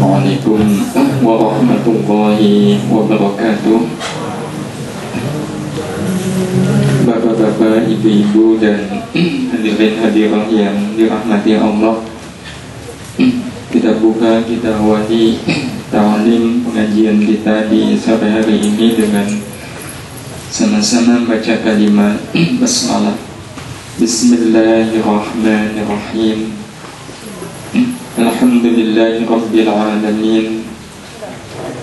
Assalamualaikum warahmatullahi wabarakatuh. Bapak-bapak, ibu-ibu, dan hadirin hadirat yang dirahmati Allah, kita buka, kita awali ta'lim pengajian kita di sore hari ini dengan sama-sama baca kalimat basmalah. Bismillahirrahmanirrahim. Alhamdulillahi Rabbil Alamin.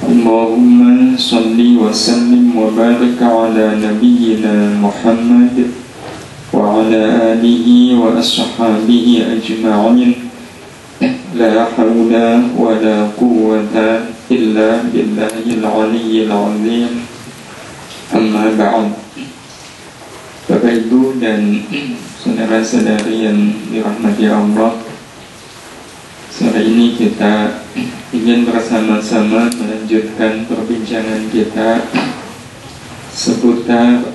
Allahumma salli wa sallim wa barik ala nabiyyina Muhammad wa ala alihi wa ashabihi ajma'in. La hawla wa la quwwata illa billahil aliyyil azim. Amma ba'd. Bapak Ibu dan saudara-saudari yang dirahmati Allah, sore ini kita ingin bersama-sama melanjutkan perbincangan kita seputar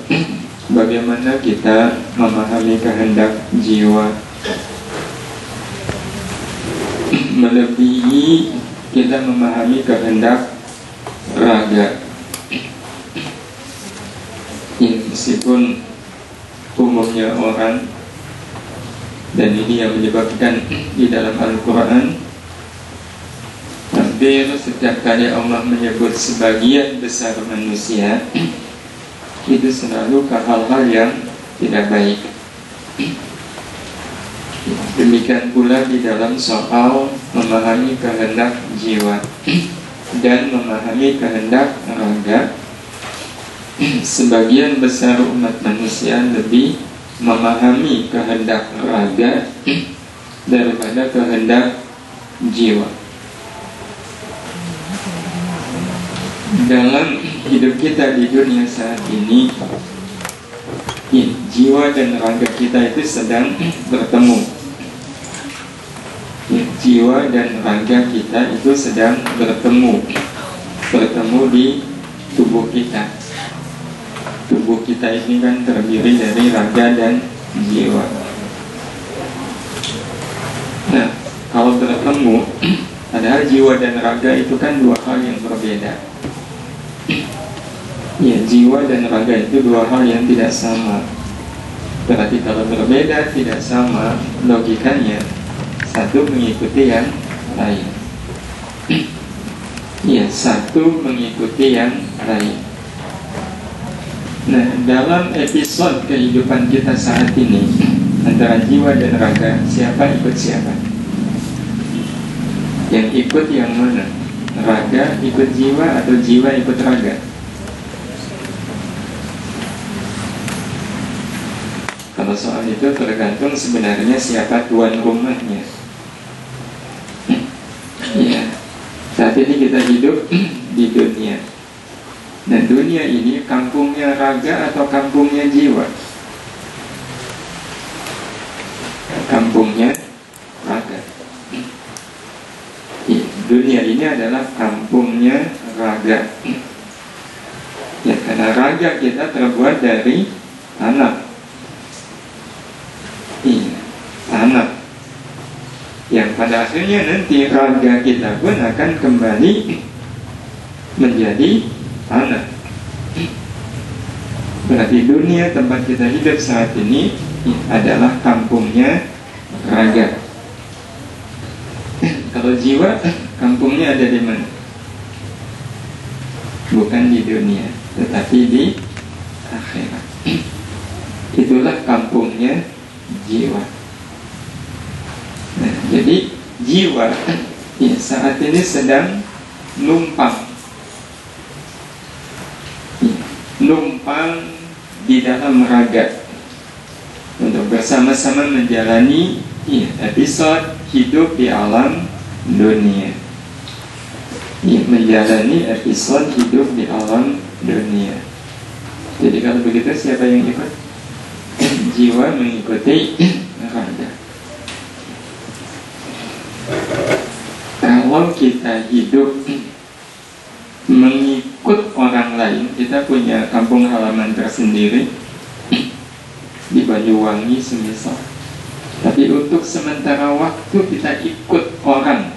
bagaimana kita memahami kehendak jiwa, melebihi kita memahami kehendak raga. Meskipun umumnya orang, dan ini yang menyebabkan di dalam Al-Quran hampir setiap kali Allah menyebut sebagian besar manusia, itu selalu ke hal-hal yang tidak baik. Demikian pula di dalam soal memahami kehendak jiwa dan memahami kehendak raga, sebagian besar umat manusia lebih memahami kehendak raga daripada kehendak jiwa. Dalam hidup kita di dunia saat ini, jiwa dan raga kita itu sedang bertemu. Jiwa dan raga kita itu sedang bertemu di tubuh kita. Tubuh kita ini kan terdiri dari raga dan jiwa. Nah, kalau bertemu, padahal jiwa dan raga itu kan dua hal yang berbeda. Ya, jiwa dan raga itu dua hal yang tidak sama. Berarti kalau berbeda, tidak sama, logikanya satu mengikuti yang lain. Ya, satu mengikuti yang lain. Nah, dalam episode kehidupan kita saat ini, antara jiwa dan raga, siapa ikut siapa? Yang ikut yang mana? Raga ikut jiwa atau jiwa ikut raga? Kalau soal itu tergantung sebenarnya siapa tuan rumahnya. Ya, saat ini kita hidup di dunia. Nah, dunia ini kampungnya raga atau kampungnya jiwa? Kampungnya raga. Dunia ini adalah kampungnya raga. Ya, karena raga kita terbuat dari tanah. Tanah. Yang pada akhirnya nanti raga kita pun akan kembali menjadi tanah. Berarti dunia tempat kita hidup saat ini adalah kampungnya raga. Kalau jiwa, kampungnya ada di mana? Bukan di dunia, tetapi di akhirat. Itulah kampungnya jiwa. Nah, jadi jiwa ya, saat ini sedang numpang di dalam raga untuk bersama-sama menjalani episode hidup di alam dunia. Menjalani episode hidup di alam dunia. Jadi kalau begitu siapa yang ikut? Jiwa mengikuti raga. Kalau kita hidup mengikut orang lain, kita punya kampung halaman tersendiri di Banyuwangi semisal. Tapi untuk sementara waktu kita ikut orang,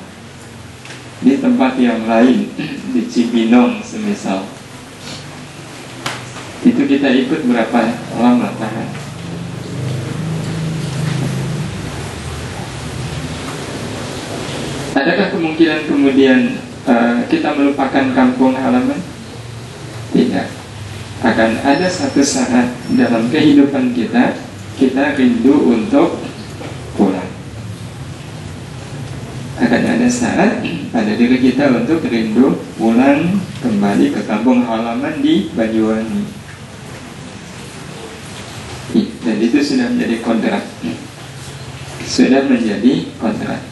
di tempat yang lain, di Cibinong semisal, itu kita ikut berapa lama tahan? Adakah kemungkinan kemudian kita melupakan kampung halaman? Tidak. Akan ada satu saat dalam kehidupan kita, kita rindu untuk pulang. Akan ada saat pada diri kita untuk rindu pulang kembali ke kampung halaman di Banyuwangi. Dan itu sudah menjadi kontrak. Sudah menjadi kontrak.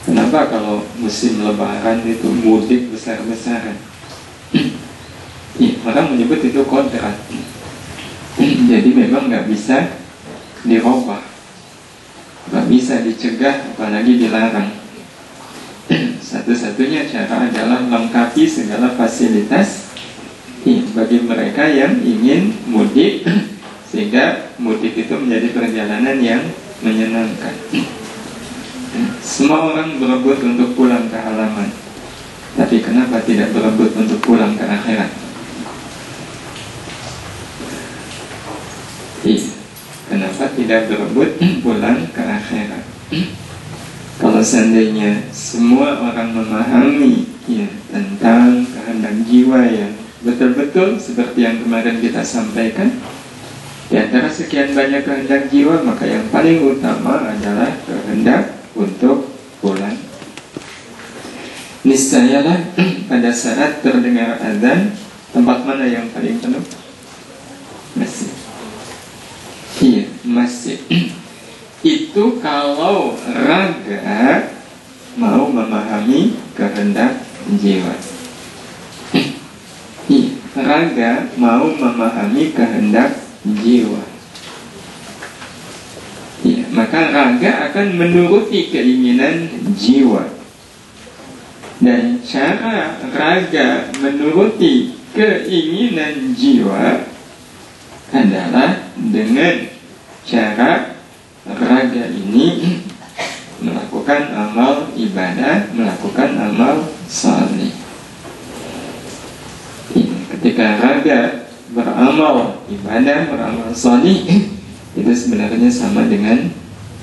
Kenapa kalau musim lebaran itu mudik besar-besaran? Orang menyebut itu kontrak. Jadi memang nggak bisa dirubah, nggak bisa dicegah, apalagi dilarang. Satu-satunya cara adalah lengkapi segala fasilitas bagi mereka yang ingin mudik, sehingga mudik itu menjadi perjalanan yang menyenangkan. Semua orang berebut untuk pulang ke halaman, tapi kenapa tidak berebut untuk pulang ke akhirat? Kenapa tidak berebut pulang ke akhirat? Kalau seandainya semua orang memahami tentang kehendak jiwa yang betul-betul seperti yang kemarin kita sampaikan, di antara sekian banyak kehendak jiwa, maka yang paling utama adalah kehendak untuk pulang. Niscayalah pada saat terdengar azan, tempat mana yang paling penuh? Masjid. Iya, masjid. Itu kalau raga mau memahami kehendak jiwa. Iya, raga mau memahami kehendak jiwa. Maka raga akan menuruti keinginan jiwa. Dan cara raga menuruti keinginan jiwa adalah dengan cara raga ini melakukan amal ibadah, melakukan amal saleh. Ketika raga beramal ibadah, beramal saleh, itu sebenarnya sama dengan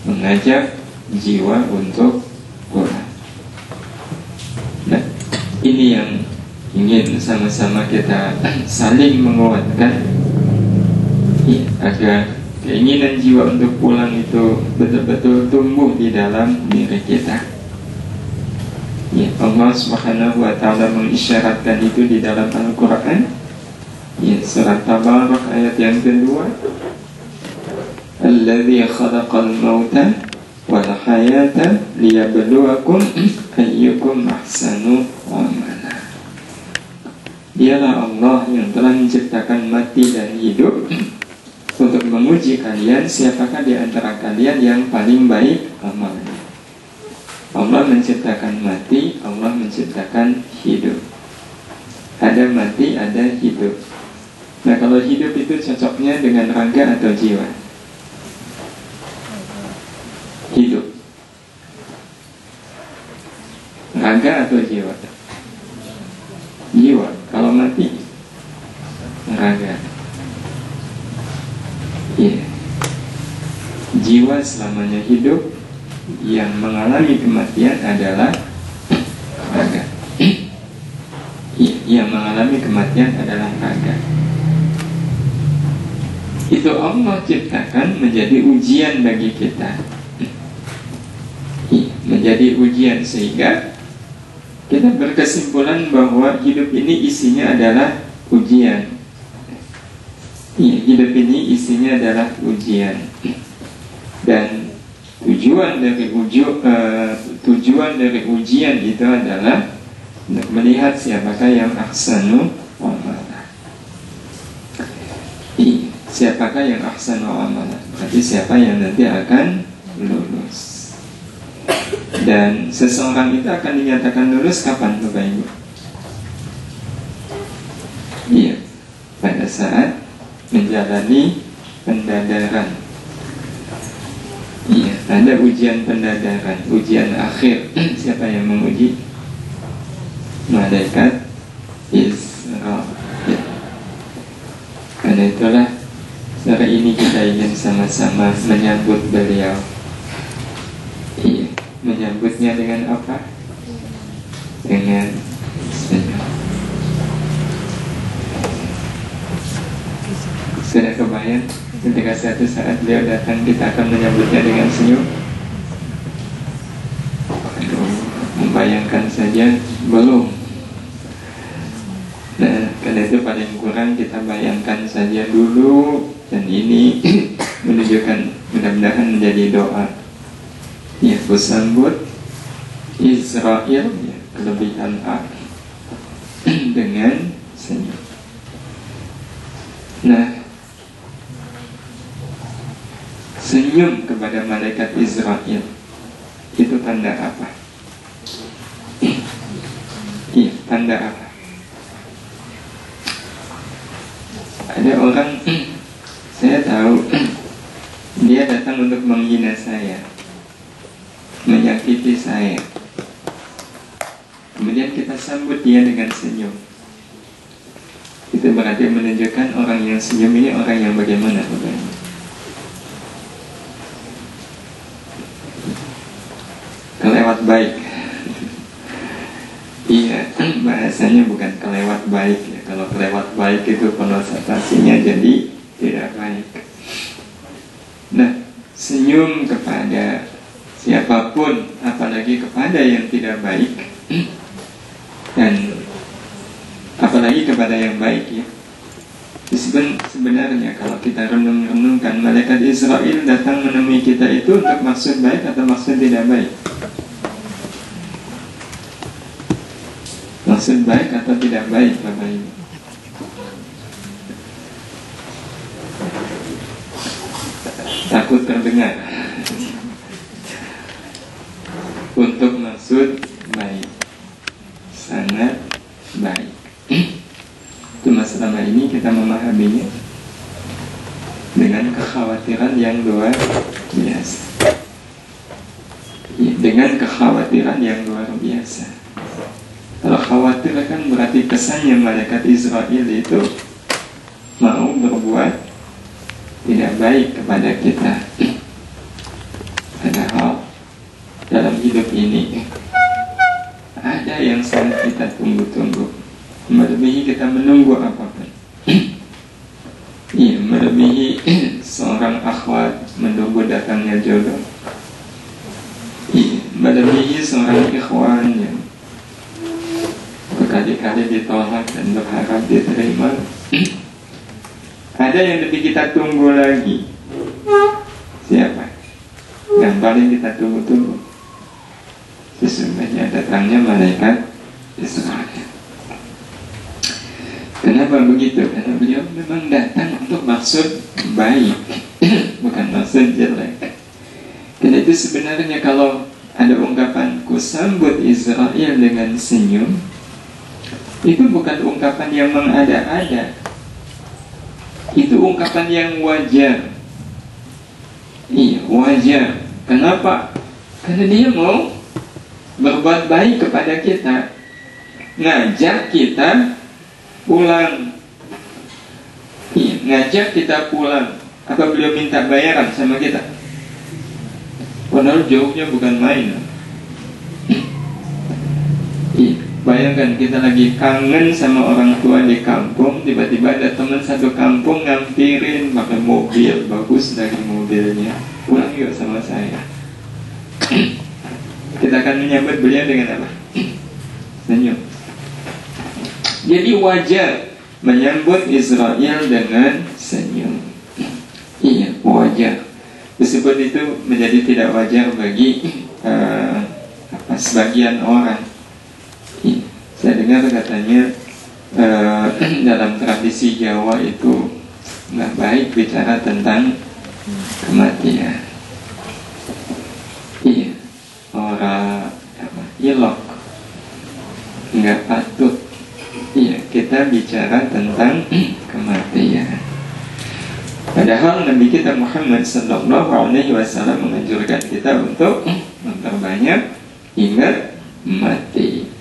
mengajak jiwa untuk pulang. Nah, ini yang ingin sama-sama kita saling menguatkan, agar keinginan jiwa untuk pulang itu betul-betul tumbuh di dalam diri kita. Allah Subhanahu wa ta'ala mengisyaratkan itu di dalam Al-Quran. Surat Tabarak ayat yang kedua. Alladzi khalaqal mauta wal hayata liyabluwakum ayyukum ahsanu amala. Dialah Allah yang telah menciptakan mati dan hidup untuk menguji kalian siapakah di antara kalian yang paling baik amalnya. Allah menciptakan mati, Allah menciptakan hidup. Ada mati, ada hidup. Nah, kalau hidup itu cocoknya dengan raga atau jiwa? Hidup. Raga atau jiwa? Jiwa. Kalau mati, raga. Jiwa selamanya hidup, yang mengalami kematian adalah raga. Yang mengalami kematian adalah raga. Itu Allah ciptakan menjadi ujian bagi kita, menjadi ujian sehingga kita berkesimpulan bahwa hidup ini isinya adalah ujian. Hidup ini isinya adalah ujian. Dan tujuan dari ujian itu adalah untuk melihat siapakah yang ahsanu amala. Siapakah yang ahsanu amala? Berarti siapa yang nanti akan lulus. Dan seseorang itu akan dinyatakan lulus kapan, Bapak Ibu? Pada saat menjalani pendadaran. Ada ujian pendadaran, ujian akhir. Siapa yang menguji? malaikat Israil. Karena itulah sore ini kita ingin sama-sama menyambut beliau. Iya, menyambutnya dengan apa? Dengan senyum. Sudah kebayang ketika suatu saat beliau datang, kita akan menyambutnya dengan senyum? Aduh, membayangkan saja belum. Nah, karena itu paling kurang kita bayangkan saja dulu. Dan ini menunjukkan, mudah-mudahan menjadi doa. Ya, bersambut Israil, ya, kelebihan A dengan senyum. Nah, senyum kepada malaikat Israil itu tanda apa? Iya, tanda apa? Ada orang, saya tahu, dia datang untuk menghina saya, menyakiti saya. Kemudian kita sambut dia dengan senyum. Itu berarti menunjukkan orang yang senyum ini orang yang bagaimana? Kelewat baik. Iya, bahasanya bukan kelewat baik ya. Kalau kelewat baik itu konotasinya jadi tidak baik. Nah, senyum kepada siapapun, apalagi kepada yang tidak baik, dan apalagi kepada yang baik ya. Sebenarnya kalau kita renung-renungkan, malaikat Israil datang menemui kita itu untuk maksud baik atau maksud tidak baik? Maksud baik atau tidak baik, Bapak Ibu? Takut terdengar. Untuk maksud baik, sangat baik. Cuma selama ini kita memahaminya dengan kekhawatiran yang luar biasa. Dengan kekhawatiran yang luar biasa. Kalau khawatir kan berarti kesannya malaikat Israil itu mau berbuat tidak baik kepada kita. Padahal dalam hidup ini ada yang sangat kita tunggu-tunggu, melebihi kita menunggu apapun. Iya, melebihi seorang akhwat menunggu datangnya jodoh. Iya, melebihi seorang ikhwan yang berkali-kali ditolak dan berharap diterima. Ada yang lebih kita tunggu lagi. Siapa? Yang paling kita tunggu-tunggu, sesungguhnya datangnya malaikat Israil. Kenapa begitu? Karena beliau memang datang untuk maksud baik, bukan maksud jelek. Karena itu sebenarnya kalau ada ungkapan kusambut Israil dengan senyum, itu bukan ungkapan yang mengada-ada. Itu ungkapan yang wajar. Iya, wajar. Kenapa? Karena dia mau berbuat baik kepada kita, ngajak kita pulang. Iya, ngajak kita pulang. Apa beliau minta bayaran sama kita? Padahal jauhnya bukan main. Iya, bayangkan kita lagi kangen sama orang tua di kampung, tiba-tiba ada teman satu kampung ngampirin pakai mobil bagus dari mobilnya, pulang yuk sama saya. Kita akan menyambut beliau dengan apa? Senyum. Jadi wajar menyambut Israil dengan senyum. Iya, wajar. Meskipun itu menjadi tidak wajar bagi sebagian orang. Saya dengar katanya dalam tradisi Jawa itu nggak baik bicara tentang kematian. Iya, orang ilok, nggak patut. Iya, kita bicara tentang kematian. Padahal Nabi kita Muhammad Sallallahu Alaihi Wasallam menganjurkan kita untuk memperbanyak ingat mati.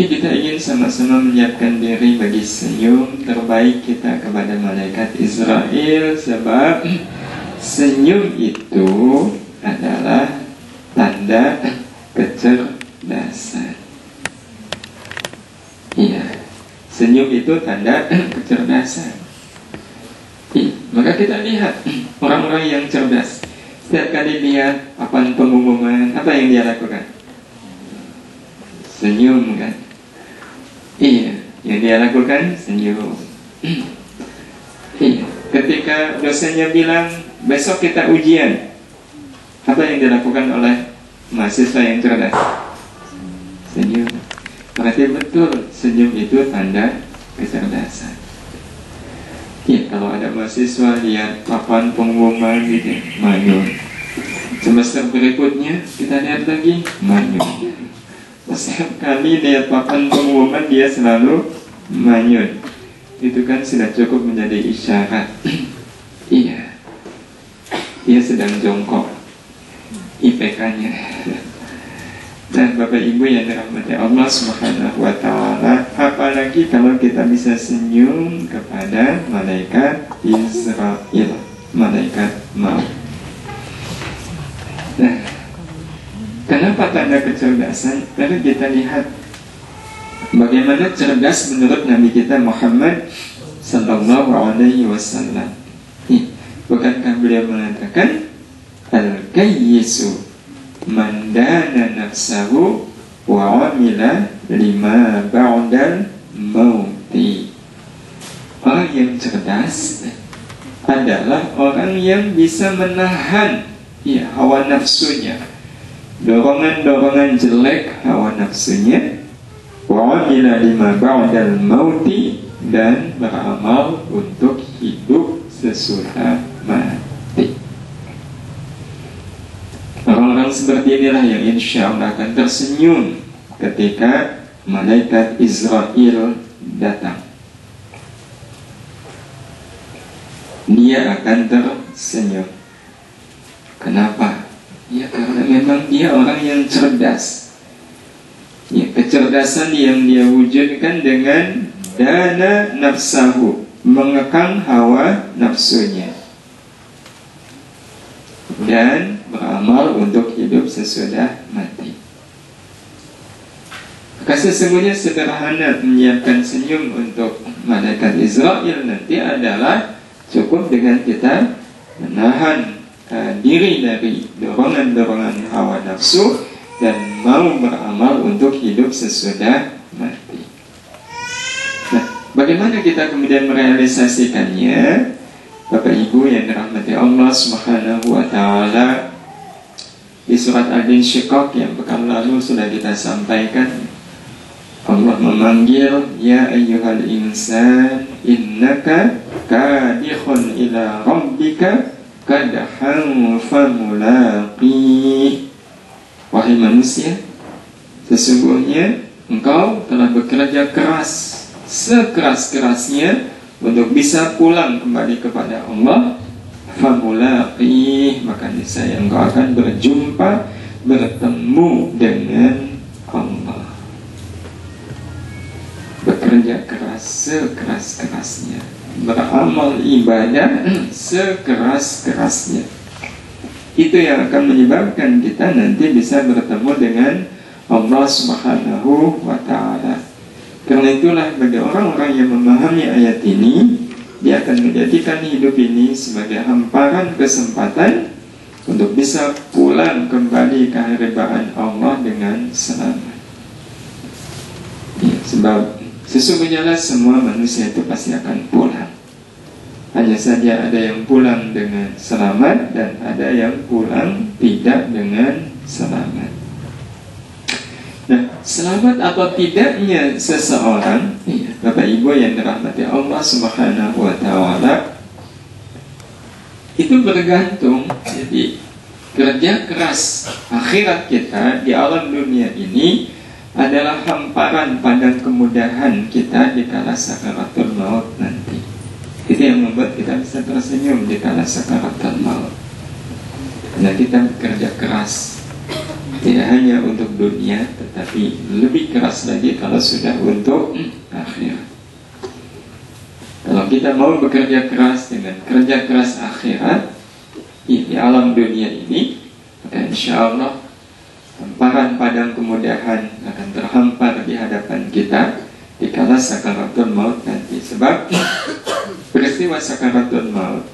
Jadi kita ingin sama-sama menyiapkan diri bagi senyum terbaik kita kepada malaikat Israel, sebab senyum itu adalah tanda kecerdasan. Iya, senyum itu tanda kecerdasan. Maka kita lihat orang-orang yang cerdas, setiap kali lihat papan pengumuman, apa yang dia lakukan? Senyum, kan? Iya, yang dia lakukan senyum. Iya, ketika dosennya bilang besok kita ujian, apa yang dilakukan oleh mahasiswa yang cerdas? Senyum. Berarti betul, senyum itu tanda kecerdasan. Ya, kalau ada mahasiswa lihat papan pengumuman gitu, manyun. Semester berikutnya kita lihat lagi, manyun. Setiap kali lihat papan pengumuman dia selalu manyun. Itu kan sudah cukup menjadi isyarat. Iya, dia sedang jongkok IPK-nya. Dan Bapak Ibu yang dirahmati Allah Subhanahu wa Ta'ala, apalagi kalau kita bisa senyum kepada malaikat Israel, malaikat maut. Nah, kenapa tanda kecerdasan? Lalu kita lihat bagaimana cerdas menurut Nabi kita Muhammad Sallallahu Alaihi Wasallam. Bukankah beliau mengatakan Al-Kayyisu mandana nafsahu wa amila lima ba'dal mauti. Orang yang cerdas adalah orang yang bisa menahan hawa nafsunya, dorongan-dorongan jelek hawa nafsunya, wa amila lima ba'dal mauti, dan beramal untuk hidup sesudah mati. Orang-orang seperti inilah yang insya Allah akan tersenyum ketika malaikat Israel datang. Dia akan tersenyum. Kenapa? Ya karena memang dia orang yang cerdas. Ya, kecerdasan yang dia wujudkan dengan dana nafsahu, mengekang hawa nafsunya, dan beramal untuk hidup sesudah mati. Maka sesungguhnya sederhana menyiapkan senyum untuk malaikat Israel nanti adalah cukup dengan kita menahan diri dari dorongan-dorongan hawa nafsu dan mau beramal untuk hidup sesudah mati. Nah, bagaimana kita kemudian merealisasikannya? Bapak Ibu yang dirahmati Allah Subhanahu wa Ta'ala, di surat Al-Insyiqaq yang pekan lalu sudah kita sampaikan, Allah memanggil, ya ayyuhal insan innaka kadihun ila rabbika kadhan famulaqih. Wahai manusia, sesungguhnya engkau telah bekerja keras, sekeras-kerasnya untuk bisa pulang kembali kepada Allah. Famulaqih, maka niscaya engkau akan berjumpa, bertemu dengan Allah. Bekerja keras sekeras-kerasnya, beramal ibadah sekeras-kerasnya. Itu yang akan menyebabkan kita nanti bisa bertemu dengan Allah Subhanahu wa Ta'ala. Karena itulah bagi orang-orang yang memahami ayat ini, dia akan menjadikan hidup ini sebagai hamparan kesempatan untuk bisa pulang kembali ke hadirat Allah dengan selamat. Ya, sebab sesungguhnya lah semua manusia itu pasti akan pulang. Hanya saja ada yang pulang dengan selamat dan ada yang pulang tidak dengan selamat. Nah, selamat atau tidaknya seseorang, Bapak Ibu yang dirahmati Allah Subhanahu wa Ta'ala, itu bergantung. Jadi kerja keras akhirat kita di alam dunia ini adalah hamparan pada kemudahan kita di kala sakaratul maut nanti. Itu yang membuat kita bisa tersenyum di kala sakaratul maut, karena kita bekerja keras Tidak hanya untuk dunia, tetapi lebih keras lagi kalau sudah untuk akhirat. Kalau kita mau bekerja keras dengan kerja keras akhirat di alam dunia ini, maka insya Allah hamparan padang kemudahan akan terhampar di hadapan kita dikala sakaratul maut nanti. Sebab peristiwa sakaratul maut,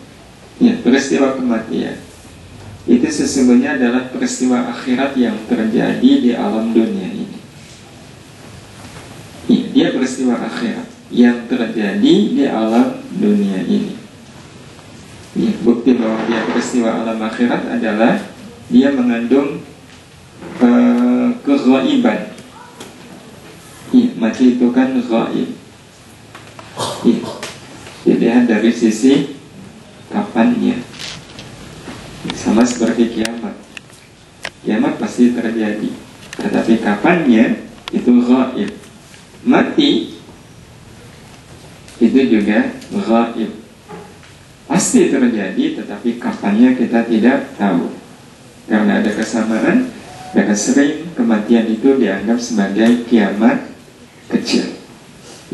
ya, peristiwa kematian, itu sesungguhnya adalah peristiwa akhirat yang terjadi di alam dunia ini. Ya, dia peristiwa akhirat yang terjadi di alam dunia ini. Ya, bukti bahwa dia peristiwa alam akhirat adalah dia mengandung keghaiban. Ya, mati itu kan ghaib. Ya, dilihat dari sisi kapannya. Sama seperti kiamat. Kiamat pasti terjadi, tetapi kapannya itu ghaib. Mati itu juga ghaib. Pasti terjadi, tetapi kapannya kita tidak tahu. Karena ada kesamaan, maka sering kematian itu dianggap sebagai kiamat kecil.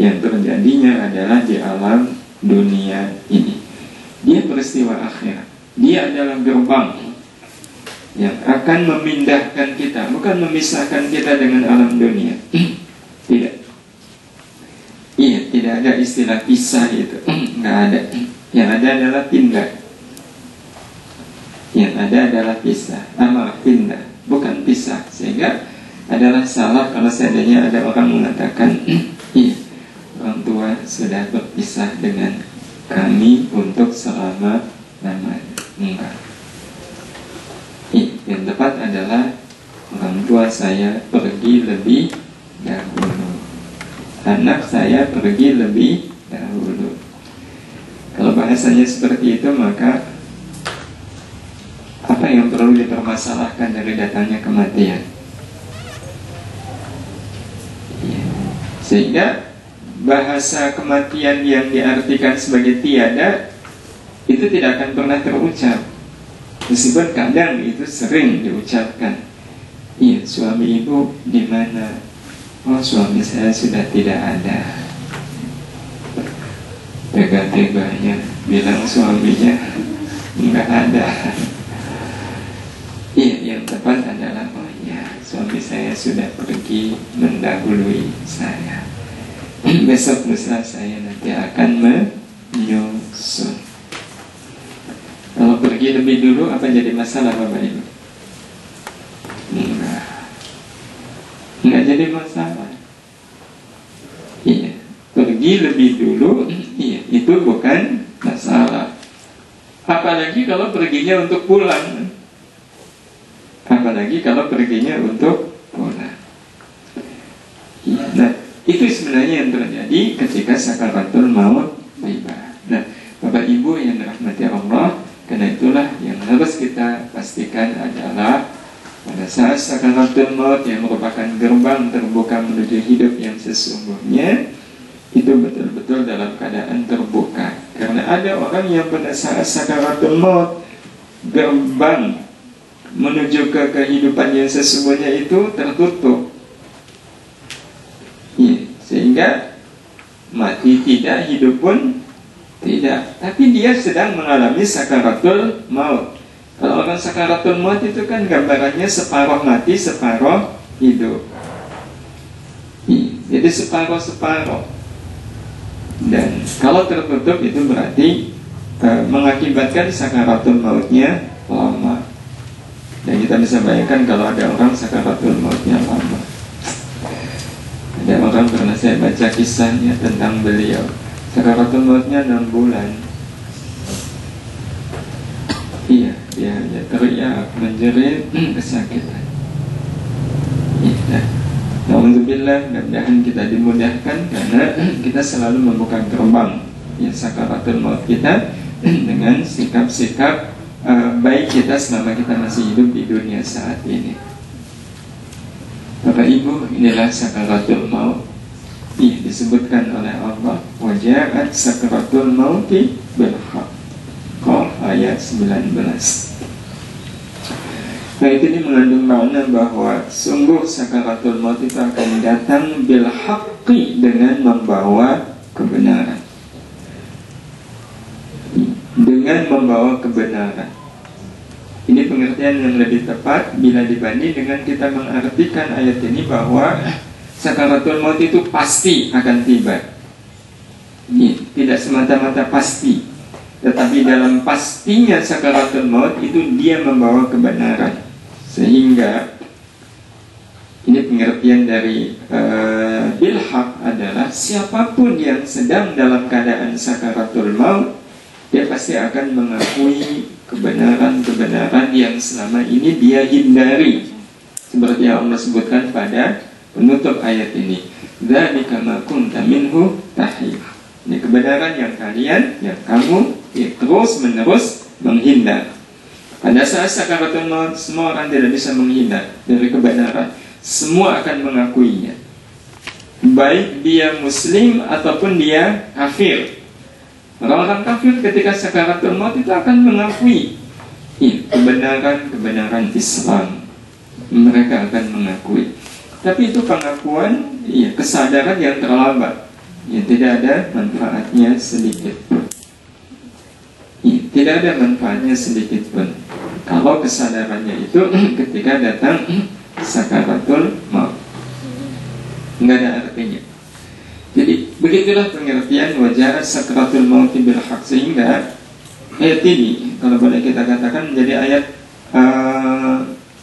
Yang terjadinya adalah di alam dunia ini. Dia peristiwa akhirat. Dia adalah gerbang yang akan memindahkan kita, bukan memisahkan kita dengan alam dunia. Tidak. Iya, tidak ada istilah pisah itu. Nggak ada. Yang ada adalah pindah. Yang ada adalah pisah. Malah pindah, bukan pisah. Sehingga adalah salah kalau seandainya ada orang mengatakan, iya, orang tua sudah berpisah dengan kami untuk selama-lamanya. Enggak. Yang tepat adalah orang tua saya pergi lebih dahulu, anak saya pergi lebih dahulu. Kalau bahasanya seperti itu, maka apa yang perlu dipermasalahkan dari datangnya kematian? Sehingga bahasa kematian yang diartikan sebagai tiada itu tidak akan pernah terucap. Meskipun kadang itu sering diucapkan. Iya, suami ibu di mana? Oh, suami saya sudah tidak ada. Tega-teganya bilang suaminya nggak ada. Iya, yang tepat adalah, oh ya, suami saya sudah pergi mendahului saya. Besok lusa saya nanti akan menyusul. Kalau pergi lebih dulu, apa jadi masalah Bapak Ibu? Enggak jadi masalah. Iya, pergi lebih dulu, iya, itu bukan masalah. Apalagi kalau perginya untuk pulang. Apalagi kalau perginya untuk pulang. Iya, nah, itu sebenarnya yang terjadi ketika sakaratul maut tiba. Nah, Bapak Ibu yang dirahmati Allah, karena itulah yang harus kita pastikan adalah pada saat sakaratul maut yang merupakan gerbang terbuka menuju hidup yang sesungguhnya, itu betul-betul dalam keadaan terbuka. Karena ada orang yang pada saat sakaratul maut, gerbang menuju ke kehidupan yang sesungguhnya itu tertutup. Ya, sehingga mati tidak, hidup pun tidak. Tapi dia sedang mengalami sakaratul maut. Kalau orang sakaratul maut itu kan gambarannya separuh mati, separuh hidup. Jadi separuh-separuh. Dan kalau tertutup itu berarti mengakibatkan sakaratul mautnya lama. Dan kita bisa bayangkan kalau ada orang sakaratul mautnya lama. Ada orang pernah saya baca kisahnya tentang beliau. Sakaratul mautnya 6 bulan. Iya, dia teriak, menjerit, kesakitan. Alhamdulillah, mudah-mudahan kita dimudahkan karena kita selalu membuka gerbang ya sakaratul maut kita dengan sikap-sikap baik kita selama kita masih hidup di dunia saat ini. Bapak Ibu, inilah sakaratul maut. Disebutkan oleh Allah, wajahat sakaratul mauti bil haq. Qaf ayat 19. Ayat ini mengandung makna bahwa sungguh sakaratul maut itu akan datang bil haqqi, dengan membawa kebenaran. Dengan membawa kebenaran. Ini pengertian yang lebih tepat bila dibanding dengan kita mengartikan ayat ini bahwa sakaratul maut itu pasti akan tiba. Ini tidak semata-mata pasti, tetapi dalam pastinya sakaratul maut itu dia membawa kebenaran. Sehingga ini pengertian dari ilhaq adalah siapapun yang sedang dalam keadaan sakaratul maut, dia pasti akan mengakui kebenaran-kebenaran yang selama ini dia hindari. Seperti yang Allah sebutkan pada penutup ayat ini, dzalika ma kunta minhu tahid. Ini kebenaran yang kalian, yang kamu terus menerus menghindar. Pada saat sakaratul maut, semua orang tidak bisa menghindar dari kebenaran. Semua akan mengakuinya, baik dia muslim ataupun dia kafir. Orang-orang kafir ketika sakaratul maut itu akan mengakui kebenaran Islam. Mereka akan mengakui. Tapi itu pengakuan, kesadaran yang terlambat. Tidak ada manfaatnya sedikit pun. Tidak ada manfaatnya sedikit pun kalau kesadarannya itu ketika datang sakaratul maut, nggak ada artinya. Jadi begitulah pengertian wajah sakaratul maut bil haq, sehingga ayat ini kalau boleh kita katakan menjadi ayat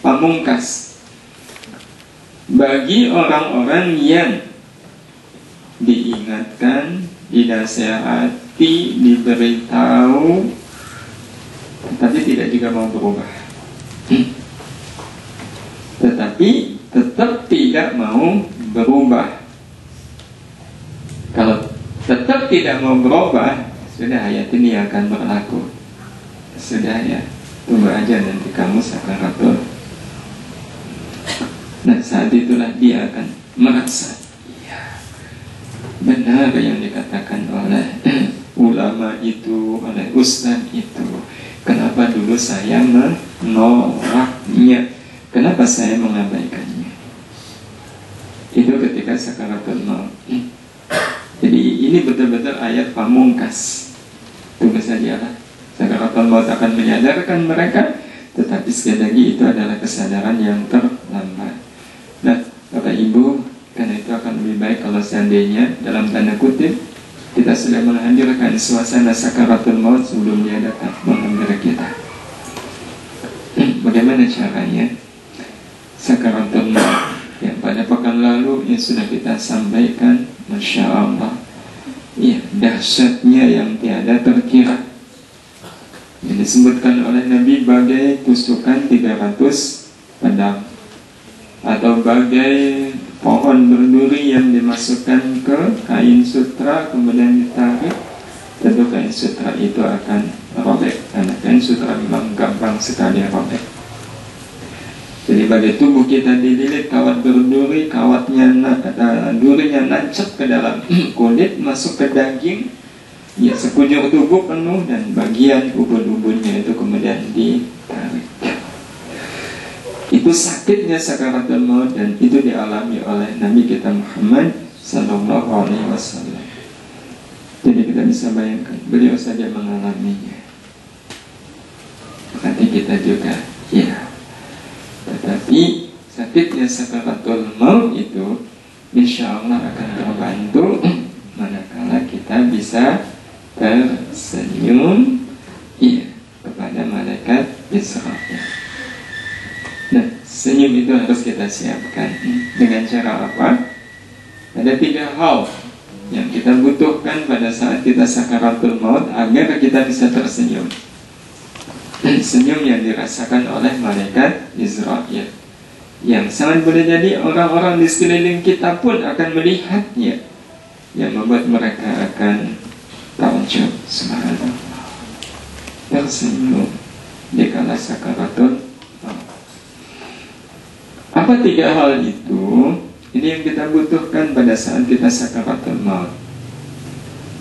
pamungkas bagi orang-orang yang diingatkan, dinasehati, diberitahu, tapi tidak juga mau berubah. Tetapi tetap tidak mau berubah. Kalau tetap tidak mau berubah, sudah ayat ini akan berlaku. Sudah ya, tunggu aja nanti kamu sakaratul. Nah, saat itulah dia akan merasa, iya, benar yang dikatakan oleh ulama itu, oleh ustaz itu. Kenapa dulu saya menolaknya? Kenapa saya mengabaikannya? Itu ketika sakaratul maut. Jadi ini betul-betul ayat pamungkas. Tunggu sajalah, sakaratul maut akan menyadarkan mereka. Tetapi sekali lagi itu adalah kesadaran yang terlambat. Nah, Bapak Ibu, karena itu akan lebih baik kalau seandainya dalam tanda kutip kita sudah menghadirkan suasana sakaratul maut sebelum dia datang menghampiri kita. Bagaimana caranya? Sakaratul maut yang pada pekan lalu yang sudah kita sampaikan, Masya Allah, ya, dahsyatnya yang tiada terkira. Yang disebutkan oleh Nabi bagai tusukan 300 pedang, atau bagai pohon berduri yang dimasukkan ke kain sutra kemudian ditarik. Tentu kain sutra itu akan robek, karena kain sutra memang gampang sekali robek. Jadi bagai tubuh kita dililit kawat berduri, durinya nancap ke dalam kulit, masuk ke daging, ya, sekujur tubuh penuh, dan bagian ubun-ubunnya itu kemudian ditarik. Itu sakitnya sakaratul maut, dan itu dialami oleh Nabi kita Muhammad Sallallahu Alaihi Wasallam. Jadi kita bisa bayangkan, beliau saja mengalaminya, nanti kita juga, ya. Tetapi sakitnya sakaratul maut itu insya Allah akan terbantu manakala kita bisa tersenyum, ya, kepada malaikat Israfil. Nah, senyum itu harus kita siapkan. Dengan cara apa? Ada 3 hal yang kita butuhkan pada saat kita sakaratul maut agar kita bisa tersenyum. Senyum yang dirasakan oleh malaikat Israfil, yang sangat boleh jadi orang-orang di sekeliling kita pun akan melihatnya, yang membuat mereka akan takjub, subhanallah, tersenyum di kala sakaratul maut. Apa 3 hal itu? Ini yang kita butuhkan pada saat kita sakaratul maut: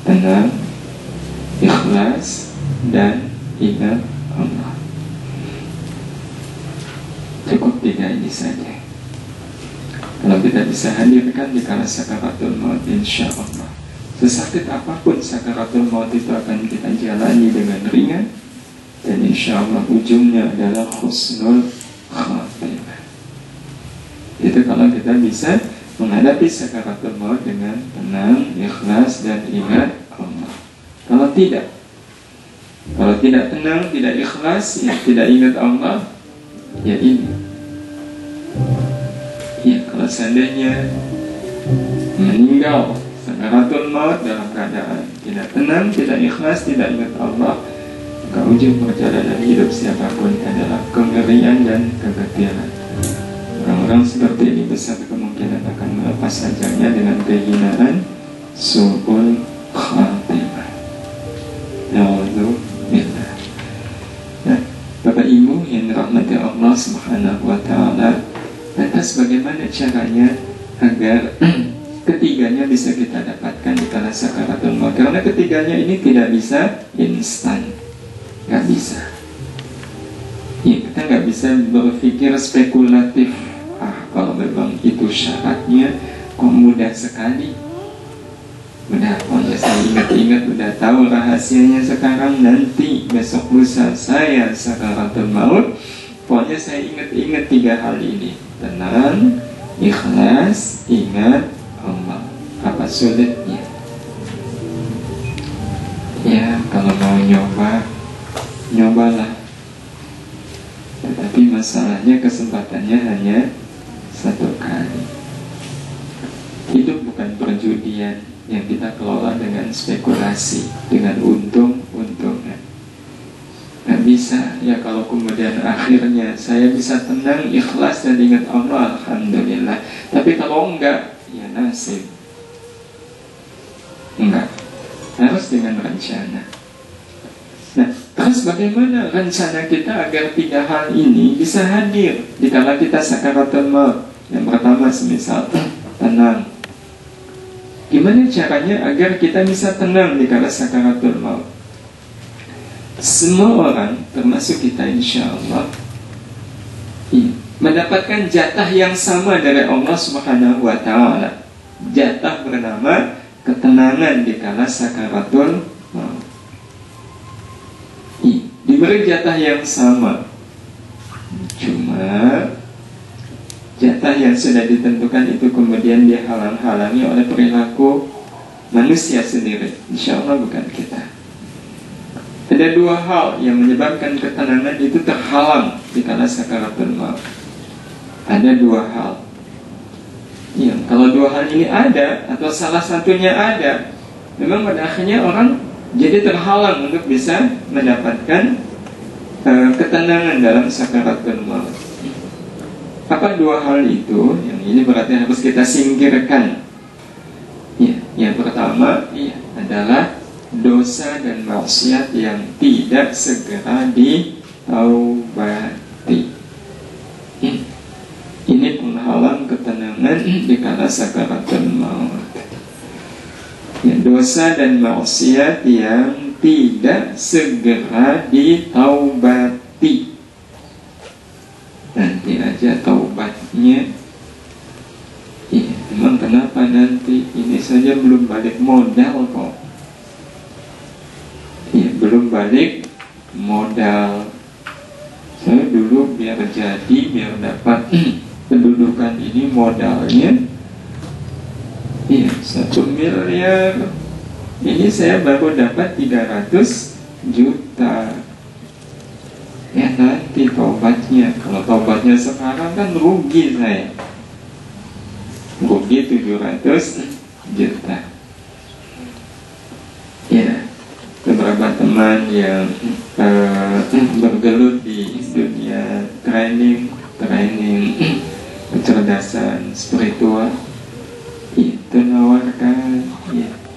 tenang, ikhlas, dan ingat Allah. tiga ini saja. Kalau kita bisa hadirkan di kala sakaratul maut, insya Allah sesakit apapun sakaratul maut itu akan kita jalani dengan ringan, dan insya Allah ujungnya adalah husnul khatimah. Itu kalau kita bisa menghadapi sakaratul maut dengan tenang, ikhlas, dan ingat Allah. Kalau tidak tenang, tidak ikhlas, ya tidak ingat Allah, ya ini. Ya kalau seandainya meninggal sakaratul maut dalam keadaan tidak tenang, tidak ikhlas, tidak ingat Allah, maka ujung perjalanan hidup siapapun adalah kengerian dan kegetiran. Orang-orang seperti ini besar kemungkinan akan melepas ajalnya dengan kehinaan su'ul khatimah. Na'udzubillah. Nah, Bapak Ibu yang dirahmati Allah Subhanahu wa Ta'ala, lantas bagaimana caranya agar ketiganya bisa kita dapatkan di kala sakaratul maut? Karena ketiganya ini tidak bisa instan, nggak bisa. Ya, kita nggak bisa berpikir spekulatif. Kalau memang itu syaratnya, kok mudah sekali. Udah, pokoknya saya ingat-ingat, udah tahu rahasianya sekarang, nanti besok lusa saya sakaratul maut. Pokoknya saya ingat-ingat tiga hal ini: tenang, ikhlas, ingat Allah. Apa sulitnya? Ya, kalau mau nyoba, nyobalah. Tetapi masalahnya kesempatannya hanya satu kali. Hidup bukan perjudian yang kita kelola dengan spekulasi, dengan untung-untungan. Nggak bisa. Ya kalau kemudian akhirnya saya bisa tenang, ikhlas, dan ingat Allah, alhamdulillah. Tapi kalau enggak, ya nasib. Enggak. Harus dengan rencana. Nah, terus bagaimana rencana kita agar tiga hal ini bisa hadir di kala kita sakaratul maut? Yang pertama, semisal tenang. Gimana caranya agar kita bisa tenang di kala sakaratul maut? Semua orang, termasuk kita insya Allah, mendapatkan jatah yang sama dari Allah Subhanahu wa Ta'ala. Jatah bernama ketenangan di kala sakaratul maut. Diberi jatah yang sama, cuma jatah yang sudah ditentukan itu kemudian dihalang-halangi oleh perilaku manusia sendiri. Insya Allah bukan kita. Ada dua hal yang menyebabkan ketenangan itu terhalang di kala sakaratul maut. Ada dua hal. Ya, kalau dua hal ini ada, atau salah satunya ada, memang pada akhirnya orang jadi terhalang untuk bisa mendapatkan ketenangan dalam sakaratul maut. Apa dua hal itu? Yang ini berarti harus kita singkirkan. Ya, yang pertama adalah dosa dan maksiat yang tidak segera ditaubati. Ini penghalang ketenangan di kala sakaratul maut. Ya, dosa dan maksiat yang tidak segera ditaubati. Nanti aja taubatnya. Ya, emang kenapa nanti? Ini saja belum balik modal kok. Ya, belum balik modal. Saya dulu biar jadi, biar dapat pendudukan ini modalnya 1 miliar. Ini saya baru dapat 300 juta. Ya nanti taubatnya. Kalau taubatnya sekarang kan rugi saya. Rugi 700 juta. Ya, beberapa teman yang bergelut di dunia training kecerdasan spiritual itu nawarkan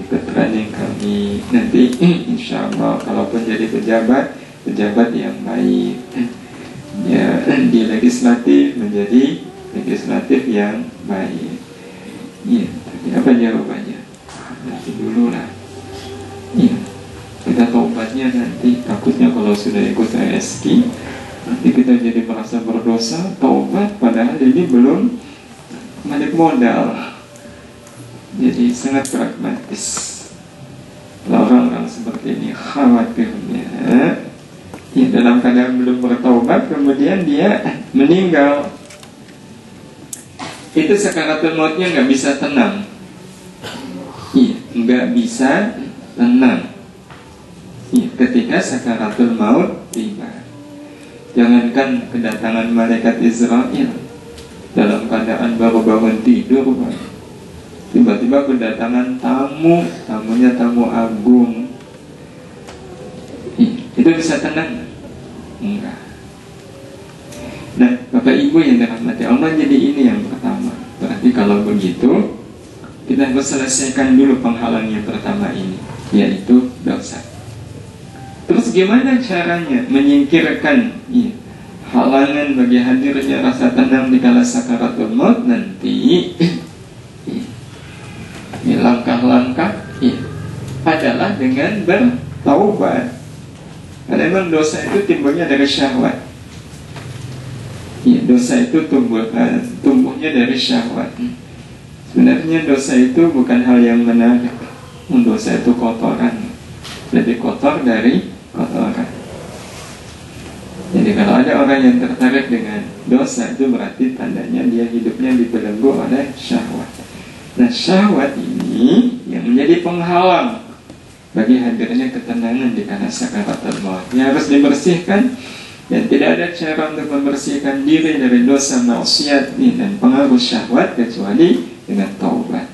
ikut training kami. Nanti insya Allah kalaupun jadi pejabat yang baik, ya di legislatif menjadi legislatif yang baik. Ya, tapi apa jawabannya? Nanti dulu lah. Ya, kita taubatnya nanti. Takutnya kalau sudah ikut RSQ Nanti kita jadi merasa berdosa, taubat, padahal ini belum balik modal. Jadi sangat pragmatis. Orang-orang seperti ini khawatirnya ya dalam keadaan belum bertaubat kemudian dia meninggal, itu sakaratul mautnya nggak bisa tenang. Iya, nggak bisa tenang. Iya, ketika sakaratul maut tiba. Jangankan kedatangan malaikat Israel dalam keadaan baru bangun tidur, tiba-tiba kedatangan tamu, tamunya tamu agung. Itu bisa tenang? Enggak. Nah, Bapak Ibu yang dirahmati Allah, jadi ini yang pertama. Berarti kalau begitu, kita harus selesaikan dulu penghalang yang pertama ini, yaitu dosa. Terus gimana caranya menyingkirkan halangan bagi hadirnya rasa tenang di kala sakaratul maut nanti? Ini langkah-langkah adalah dengan bertaubat. Karena memang dosa itu timbulnya dari syahwat. Dosa itu tumbuhnya dari syahwat. Sebenarnya dosa itu bukan hal yang menarik. Dosa itu kotoran, lebih kotor dari kotoran. Jadi kalau ada orang yang tertarik dengan dosa, itu berarti tandanya dia hidupnya dibelenggu oleh syahwat. Nah, syahwat ini yang menjadi penghalang bagi hadirnya ketenangan di kala sakaratul maut. Yang harus dibersihkan, dan tidak ada cara untuk membersihkan diri dari dosa maksiat dan pengaruh syahwat kecuali dengan taubat.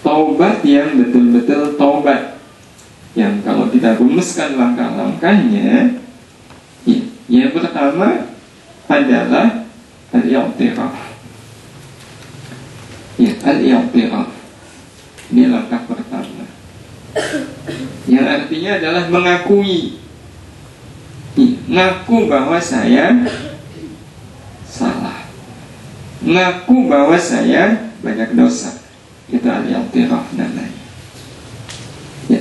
Taubat yang betul-betul taubat, yang kalau kita rumuskan langkah-langkahnya, yang pertama adalah al-i'tiraf. Al-i'tiraf ini langkah pertama, yang artinya adalah mengakui, ngaku bahwa saya salah, ngaku bahwa saya banyak dosa. Itu al-i'tiraf namanya.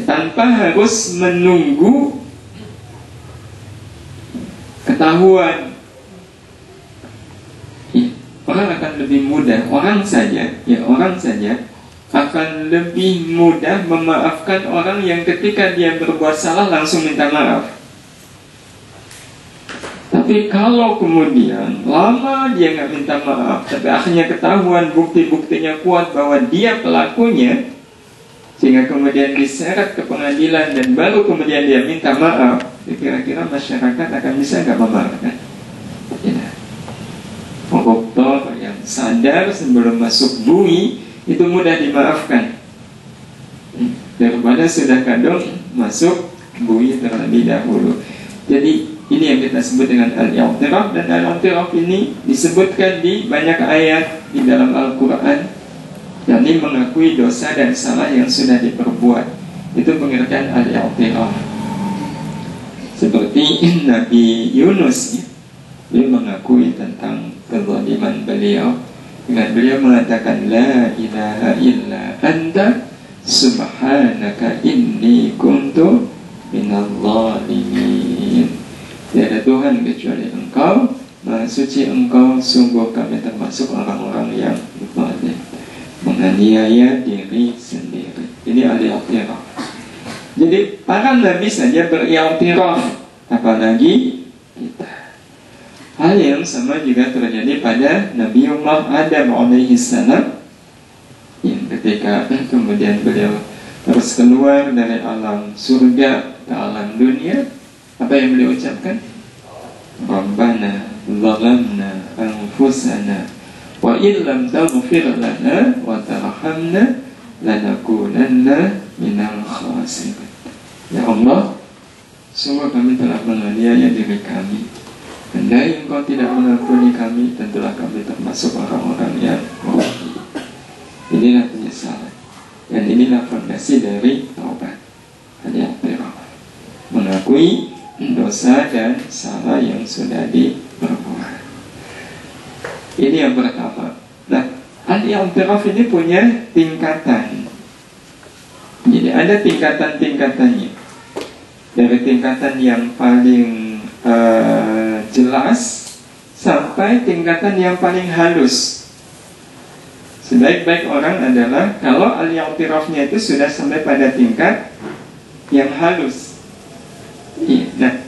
Tanpa harus menunggu ketahuan. Orang akan lebih mudah, orang saja akan lebih mudah memaafkan orang yang ketika dia berbuat salah langsung minta maaf. Tapi kalau kemudian lama dia nggak minta maaf, tapi akhirnya ketahuan, bukti-buktinya kuat bahwa dia pelakunya, sehingga kemudian diseret ke pengadilan dan baru kemudian dia minta maaf, kira-kira masyarakat akan bisa nggak memaafkan? Koruptor yang sadar sebelum masuk bui itu mudah dimaafkan daripada sudah kadung masuk bui terlebih dahulu. Jadi ini yang kita sebut dengan al-i'tiraf, dan al-i'tiraf ini disebutkan di banyak ayat di dalam Al-Quran, yakni mengakui dosa dan salah yang sudah diperbuat. Itu pengertian al-i'tiraf. Seperti Nabi Yunus, dia mengakui tentang kezaliman beliau dengan beliau mengatakan la ilaha illa anta subhanaka inni kuntu minal zalimin. Tiada Tuhan kecuali Engkau, Maha suci Engkau, sungguh kami termasuk orang-orang yang zalim, menganiaya diri sendiri. Ini al-i'tiraf. Jadi para nabi saja ber-i'tiraf, apalagi kita. Hal yang sama juga terjadi pada Nabiullah Adam alaihissalam, yang ketika kemudian beliau terus keluar dari alam surga ke alam dunia, apa yang beliau ucapkan? Rabbana zalamna anfusana wa illam taghfir lana wa tarhamna lanakunanna minal khasirin. Ya Allah, sungguh kami telah menganiaya diri kami. Andai Engkau tidak mengampuni kami, tentulah kami termasuk orang-orang yang merugi. Inilah penyesalan, dan inilah fondasi dari taubat. Al-i'tiraf, mengakui dosa dan salah yang sudah diperbuat. Ini yang pertama. Nah, al-i'tiraf ini punya tingkatan. Jadi ada tingkatan-tingkatannya. Dari tingkatan yang paling jelas sampai tingkatan yang paling halus. Sebaik-baik orang adalah kalau al-i'tirafnya itu sudah sampai pada tingkat yang halus. Nah,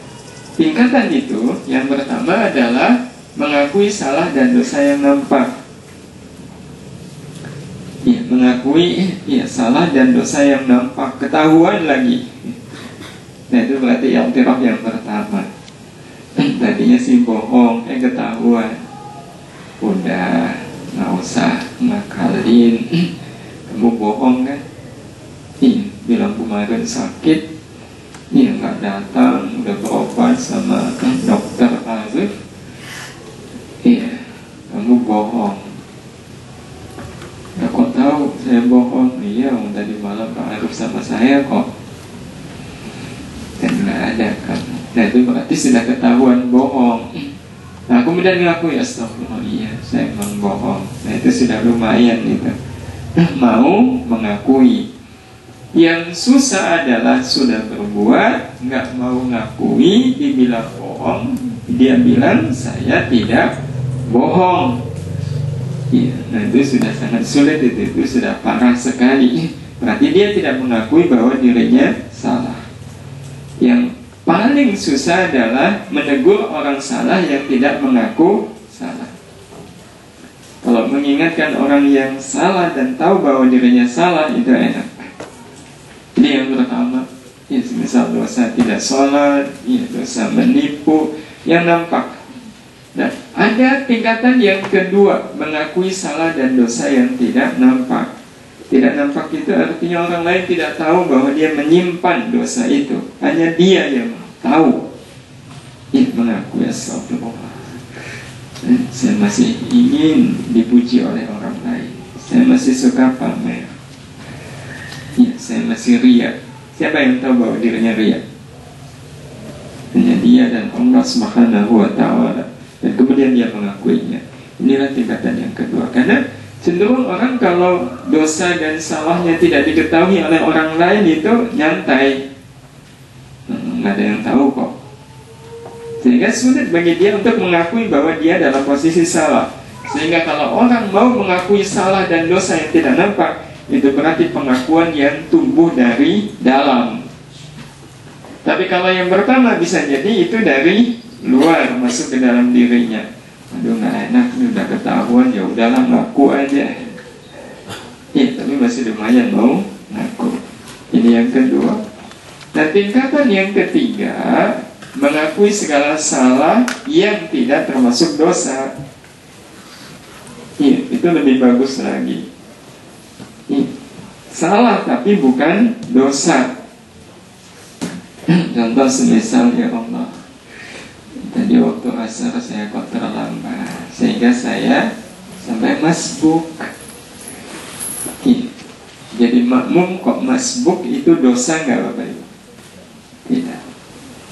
tingkatan itu yang pertama adalah mengakui salah dan dosa yang nampak. Mengakui salah dan dosa yang nampak, ketahuan lagi. Nah, itu berarti i'tiraf yang pertama. Tadinya sih bohong, ketahuan. Udah, nggak usah ngakalin. Kamu bohong kan? Bilang kemarin sakit, nggak datang, udah berobat sama dokter Arif. Kamu bohong. Ya, kok tahu saya bohong? Iya, tadi malam Pak Arif sama saya kok. Dan nggak ada kan? Nah, itu berarti sudah ketahuan bohong. Nah, kemudian ngaku, ya astagfirullah, iya saya memang bohong. Nah, itu sudah lumayan itu. Mau mengakui. Yang susah adalah sudah berbuat, nggak mau ngakui, dibilang bohong, dia bilang saya tidak bohong. Nah, itu sudah sangat sulit, itu sudah parah sekali. Berarti dia tidak mengakui bahwa dirinya salah. Yang paling susah adalah menegur orang salah yang tidak mengaku salah. Kalau mengingatkan orang yang salah dan tahu bahwa dirinya salah, itu enak. Ini yang pertama, misal dosa tidak sholat, dosa menipu, yang nampak. Nah, ada tingkatan yang kedua, mengakui salah dan dosa yang tidak nampak. Tidak nampak itu artinya orang lain tidak tahu bahwa dia menyimpan dosa itu. Hanya dia yang tahu. Mengakui astagfirullah. Saya masih ingin dipuji oleh orang lain. Saya masih suka pamer. Saya masih riya. Siapa yang tahu bahwa dirinya riya? Hanya dia dan Allah Subhanahu wa ta'ala. Dan kemudian dia mengakuinya. Inilah tingkatan yang kedua. Karena cenderung orang kalau dosa dan salahnya tidak diketahui oleh orang lain itu nyantai. Nggak ada yang tahu kok. Sehingga sulit bagi dia untuk mengakui bahwa dia dalam posisi salah. Sehingga kalau orang mau mengakui salah dan dosa yang tidak nampak, itu berarti pengakuan yang tumbuh dari dalam. Tapi kalau yang pertama bisa jadi itu dari luar masuk ke dalam dirinya. Aduh, nggak enak, ini udah ketahuan, ya udahlah ngaku aja. Tapi masih lumayan mau ngaku. Ini yang kedua. Nah, tingkatan yang ketiga, mengakui segala salah yang tidak termasuk dosa. Itu lebih bagus lagi. Salah tapi bukan dosa. Contoh semisal, ya Allah, tadi waktu asar saya kok terlambat sehingga saya sampai masbuk. Jadi makmum kok masbuk itu dosa nggak Bapak Ibu? Tidak.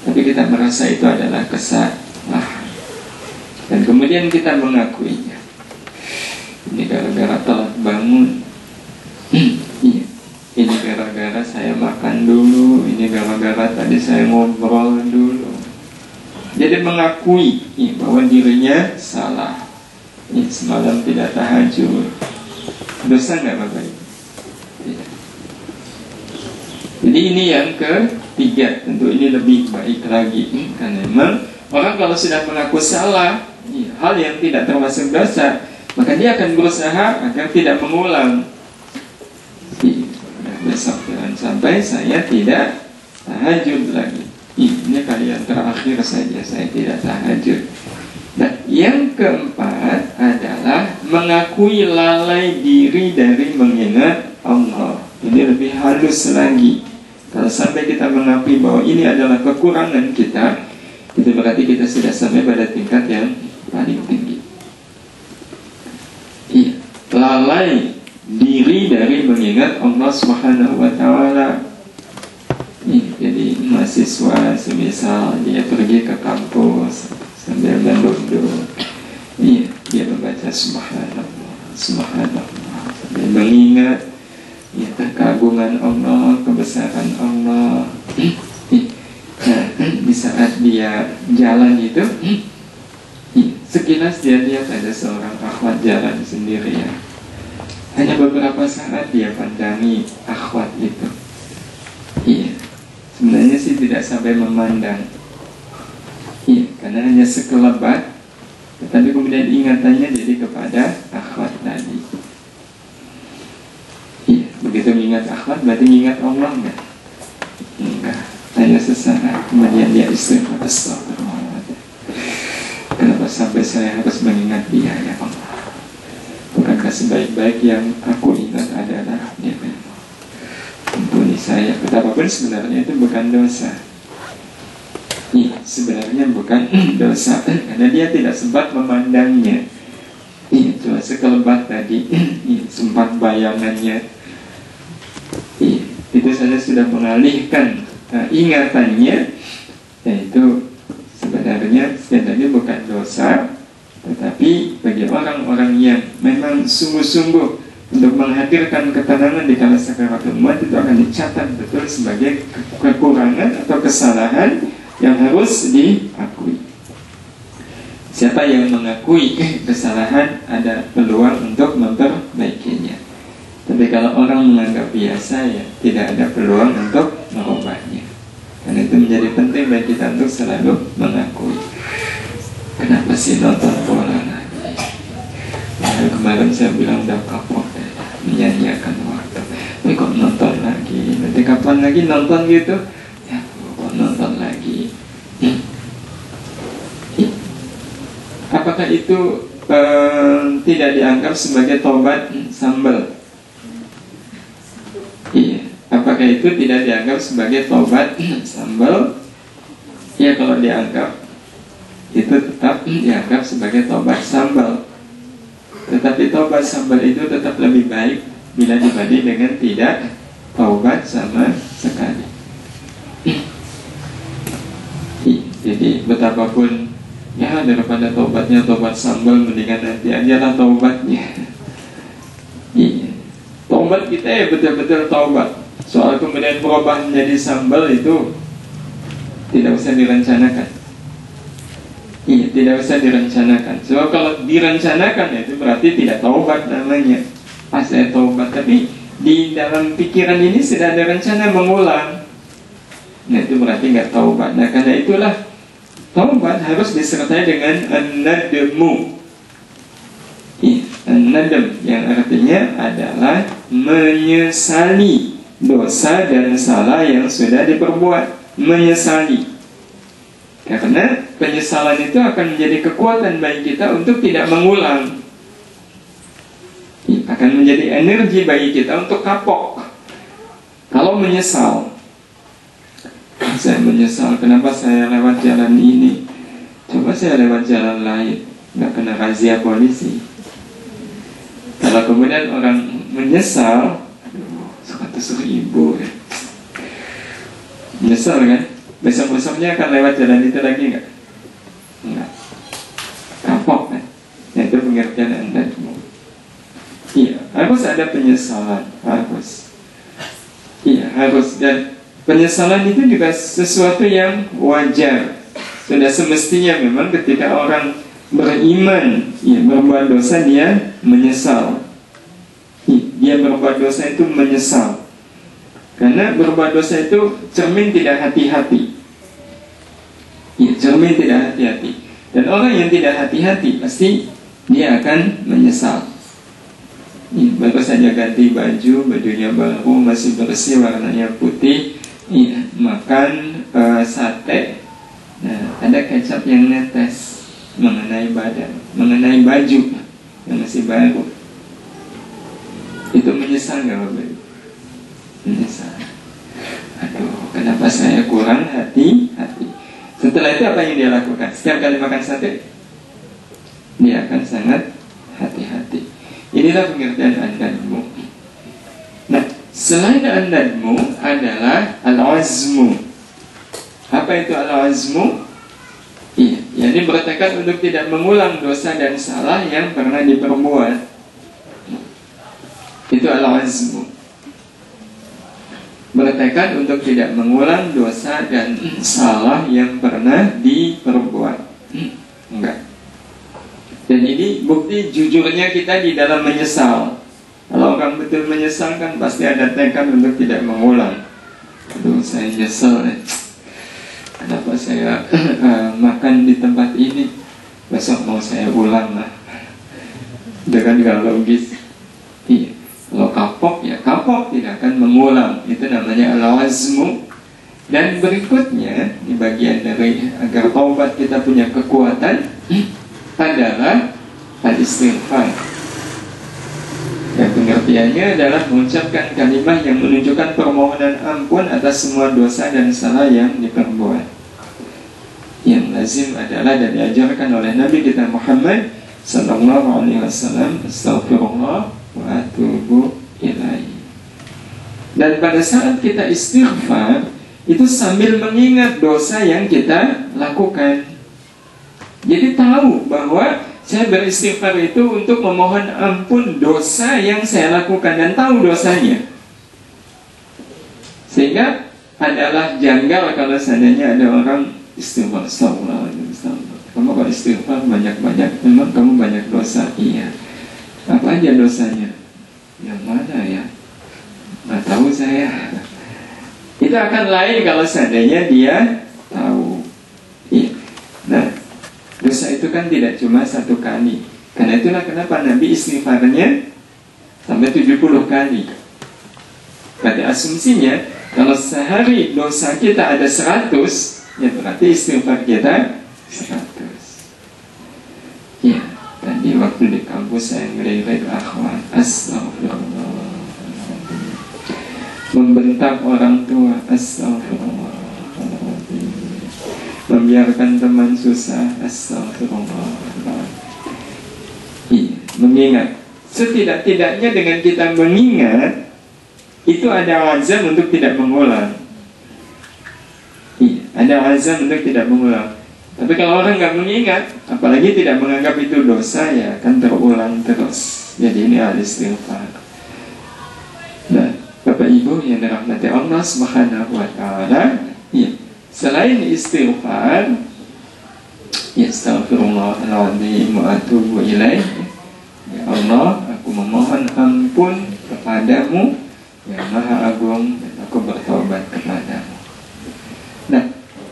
Tapi kita merasa itu adalah kesalahan. Dan kemudian kita mengakuinya. Ini gara-gara telat bangun. Ini gara-gara saya makan dulu. Ini gara-gara tadi saya ngobrol dulu. Jadi mengakui bahwa dirinya salah. Semalam tidak tahajud. Dosa nggak Bapak Ibu? Tidak. Jadi ini yang ketiga. Tentu ini lebih baik lagi. Karena memang orang kalau sudah mengaku salah, hal yang tidak termasuk dosa, maka dia akan berusaha agar tidak mengulang. Besok jangan sampai saya tidak tahajud lagi. Ini kali yang terakhir saja saya tidak tahajud. Nah, yang keempat adalah mengakui lalai diri dari mengingat Allah. Ini lebih halus lagi. Kalau sampai kita mengakui bahwa ini adalah kekurangan kita, itu berarti kita sudah sampai pada tingkat yang paling tinggi. Lalai diri dari mengingat Allah Subhanahu wa ta'ala. Jadi mahasiswa semisal dia pergi ke kampus sambil menunduk, dia membaca subhanallah, subhanallah, sambil mengingat kekagungan Allah, kebesaran Allah. Nah, di saat dia jalan itu, Sekilas dia lihat ada seorang akhwat jalan sendirian. Hanya beberapa saat dia pandangi akhwat itu. Iya, sebenarnya sih tidak sampai memandang. Iya, karena hanya sekelebat. Tetapi kemudian ingatannya jadi kepada akhwat tadi. Iya, begitu mengingat akhwat berarti mengingat Allah enggak? Enggak, hanya sesaat. Kemudian dia istighfar, astagfirullah. Kenapa sampai saya harus mengingat dia ya Allah? Bukankah sebaik-baik yang aku ingat adalah dia memang ampuni saya. Betapapun sebenarnya itu bukan dosa. Iya, sebenarnya bukan dosa karena dia tidak sempat memandangnya. Iya, cuma sekelebat tadi. Iya, sempat bayangannya. Iya, itu saja sudah mengalihkan ingatannya. Yaitu sebenarnya sekali bukan dosa, tetapi bagi orang-orang yang memang sungguh-sungguh untuk menghadirkan ketenangan di kala sakaratul maut, itu akan dicatat betul sebagai kekurangan atau kesalahan yang harus diakui. Siapa yang mengakui kesalahan ada peluang untuk memperbaikinya. Tapi kalau orang menganggap biasa, ya tidak ada peluang untuk merubahnya. Dan itu menjadi penting bagi kita untuk selalu mengakui. Kenapa sih nonton bola lagi? Kemarin saya bilang udah kapok deh, menyanyiakan waktu. Tapi kok nonton lagi? Nanti kapan lagi nonton gitu? Ya, kok nonton lagi? Apakah itu tidak dianggap sebagai tobat sambal? Iya. Apakah itu tidak dianggap sebagai tobat sambal? Ya, kalau dianggap, itu tetap dianggap sebagai tobat sambal. Tetapi tobat sambal itu tetap lebih baik bila dibanding dengan tidak tobat sama sekali. Jadi betapapun ya, daripada tobatnya tobat sambal, mendingan nanti aja lah tobatnya. Iya, tobat kita ya betul-betul tobat. Soal kemudian berubah menjadi sambal itu tidak usah direncanakan. Iya, tidak usah direncanakan. So kalau direncanakan itu berarti tidak taubat namanya. Pas saya taubat, tapi di dalam pikiran ini sudah ada rencana mengulang. Nah, itu berarti nggak taubat. Nah, karena itulah taubat harus disertai dengan an-nadmu. Iya, an-nadm yang artinya adalah menyesali dosa dan salah yang sudah diperbuat. Menyesali. Karena penyesalan itu akan menjadi kekuatan bagi kita untuk tidak mengulang. Akan menjadi energi bagi kita untuk kapok. Kalau menyesal, saya menyesal kenapa saya lewat jalan ini, coba saya lewat jalan lain, nggak kena razia polisi. Kalau kemudian orang menyesal, 100.000 ya. Menyesal kan? Besok-besoknya akan lewat jalan itu lagi nggak? Enggak. Kapok kan? Nah, itu pengertian Anda. Iya, harus ada penyesalan. Harus. Iya, harus. Dan penyesalan itu juga sesuatu yang wajar. Sudah semestinya memang ketika orang beriman, ya, berbuat dosa, dia menyesal. Dia berbuat dosa itu menyesal. Karena berbuat dosa itu cermin tidak hati-hati. Ya, cermin tidak hati-hati. Dan orang yang tidak hati-hati pasti dia akan menyesal. Ya, baru saja ganti baju, bajunya baru, masih bersih, warnanya putih, ya, makan sate. Nah, ada kecap yang netes mengenai badan, mengenai baju yang masih baru. Itu menyesal nggak Bapak? Menyesal. Aduh, kenapa saya kurang hati-hati? Setelah itu apa yang dia lakukan? Setiap kali makan sate, dia akan sangat hati-hati. Inilah pengertian an-nadmu. Nah, selain an-nadmu adalah al-azmu. Apa itu al-azmu? Iya, yakni bertekad untuk tidak mengulang dosa dan salah yang pernah diperbuat. Itu al-azmu. Bertekad untuk tidak mengulang dosa dan salah yang pernah diperbuat. Enggak. Dan ini bukti jujurnya kita di dalam menyesal. Kalau orang betul menyesal kan pasti ada tekad untuk tidak mengulang. Aduh, saya nyesel, kenapa saya makan di tempat ini, besok mau saya ulang lah. Dengan gak logis. Iya. Kalau kapok ya kapok, tidak akan mengulang. Itu namanya al-azmu. Dan berikutnya, di bagian dari agar taubat kita punya kekuatan adalah al-istighfar. Dan pengertiannya adalah mengucapkan kalimat yang menunjukkan permohonan ampun atas semua dosa dan salah yang diperbuat. Yang lazim adalah dan diajarkan oleh Nabi kita Muhammad sallallahu alaihi wasallam, astaghfirullah wa atubu ilaihi. Dan pada saat kita istighfar itu sambil mengingat dosa yang kita lakukan. Jadi tahu bahwa saya beristighfar itu untuk memohon ampun dosa yang saya lakukan dan tahu dosanya. Sehingga adalah janggal kalau seandainya ada orang istighfar, astagfirullahaladzim, kamu kalau istighfar banyak-banyak, memang kamu banyak dosa. Iya. Apa aja dosanya? Yang mana ya? Nggak tahu saya. Itu akan lain kalau seandainya dia tahu. Iya. Nah, dosa itu kan tidak cuma satu kali. Karena itulah kenapa Nabi istighfarnya sampai 70 kali. Berarti asumsinya kalau sehari dosa kita ada 100, ya berarti istighfar kita 100. Ya, tadi waktu di kampus saya ngelirik akhwat, astagfirullah, membentak orang tua, astagfirullah, membiarkan teman susah, astagfirullah. Iya, mengingat. Setidak-tidaknya dengan kita mengingat, itu ada azam untuk tidak mengulang. Iya, ada azam untuk tidak mengulang. Tapi kalau orang nggak mengingat, apalagi tidak menganggap itu dosa, ya akan terulang terus. Jadi ini al-istighfar. Nah, Bapak Ibu yang dirahmati Allah Subhanahu wa taala, ya, selain istighfar, ya astaghfirullahaladzim wa atubu ilaih. Ya Allah, aku memohon ampun kepadamu yang Maha Agung, dan aku bertobat kepadamu. Nah,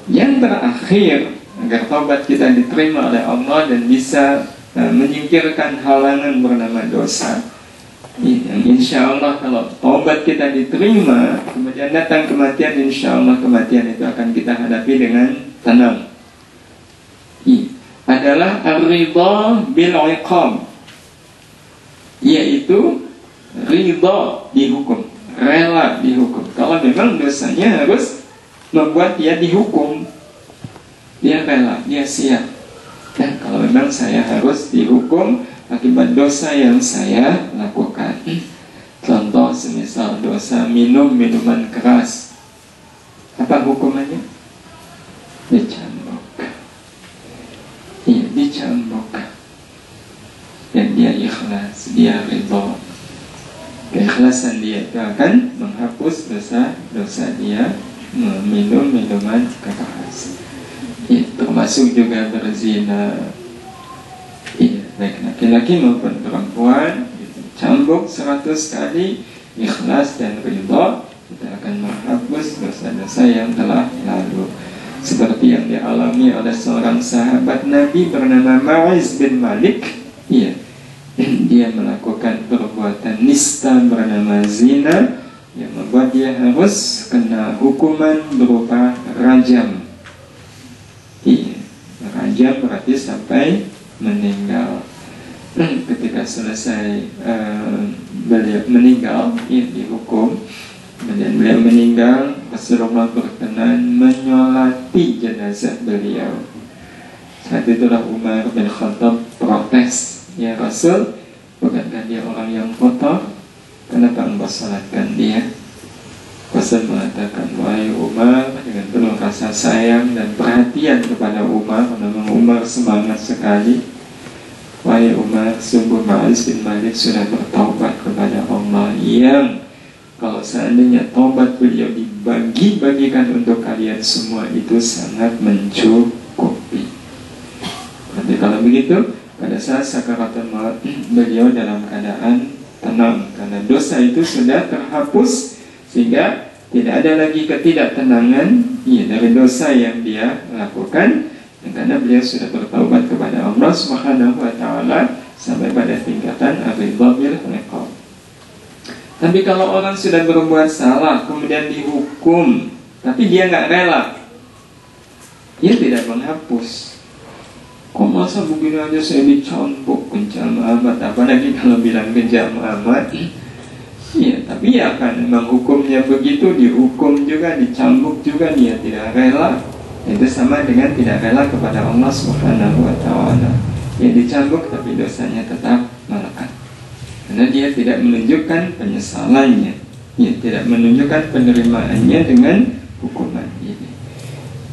yang terakhir agar taubat kita diterima oleh Allah dan bisa menyingkirkan halangan bernama dosa, yang insya Allah kalau taubat kita diterima, kemudian datang kematian, insya Allah kematian itu akan kita hadapi dengan tenang. Adalah ar-ridha bil iqam, yaitu ridha dihukum, rela dihukum. Kalau memang dosanya harus membuat dia dihukum, dia rela, dia siap. Dan kalau memang saya harus dihukum akibat dosa yang saya lakukan, contoh semisal dosa minum minuman keras, apa hukumannya? Dicambuk. Iya, dicambuk. Dan dia ikhlas, dia ridha. Keikhlasan dia itu akan menghapus dosa-dosa dia meminum minuman keras. Ya, termasuk juga berzina. Iya, baik laki-laki maupun perempuan, cambuk 100 kali, ikhlas dan ridha, kita akan menghapus dosa-dosa yang telah lalu. Seperti yang dialami oleh seorang sahabat Nabi bernama Ma'iz bin Malik. Iya, dia melakukan perbuatan nista bernama zina yang membuat dia harus kena hukuman berupa rajam. Iya, rajam berarti sampai meninggal. Ketika selesai beliau meninggal, ya, dihukum, kemudian beliau meninggal, Rasulullah berkenan menyolati jenazah beliau. Saat itulah Umar bin Khattab protes, ya Rasul, bukankah dia orang yang kotor? Kenapa engkau salatkan dia? Rasul mengatakan, wahai Umar, dengan penuh rasa sayang dan perhatian kepada Umar, karena Umar semangat sekali. Wahai Umar, sungguh Ma'iz bin Malik sudah bertaubat kepada Allah, yang kalau seandainya taubat beliau dibagi-bagikan untuk kalian semua, itu sangat mencukupi. Nanti kalau begitu, pada saat sakaratul maut beliau dalam keadaan tenang, karena dosa itu sudah terhapus sehingga tidak ada lagi ketidaktenangan dari dosa yang dia lakukan, dan karena beliau sudah bertaubat kepada Allah Subhanahu wa taala sampai pada tingkatan ar-ridha bil iqab. Tapi kalau orang sudah berbuat salah kemudian dihukum tapi dia nggak rela, dia tidak menghapus. Kok masa begini aja saya dicambuk, kejam amat, apalagi kalau bilang kejam amat. Ya, tapi ya kan menghukumnya begitu, dihukum juga, dicambuk juga, dia tidak rela. Itu sama dengan tidak rela kepada Allah Subhanahu wa taala. Dia dicambuk tapi dosanya tetap melekat, karena dia tidak menunjukkan penyesalannya, dia tidak menunjukkan penerimaannya dengan hukuman ini.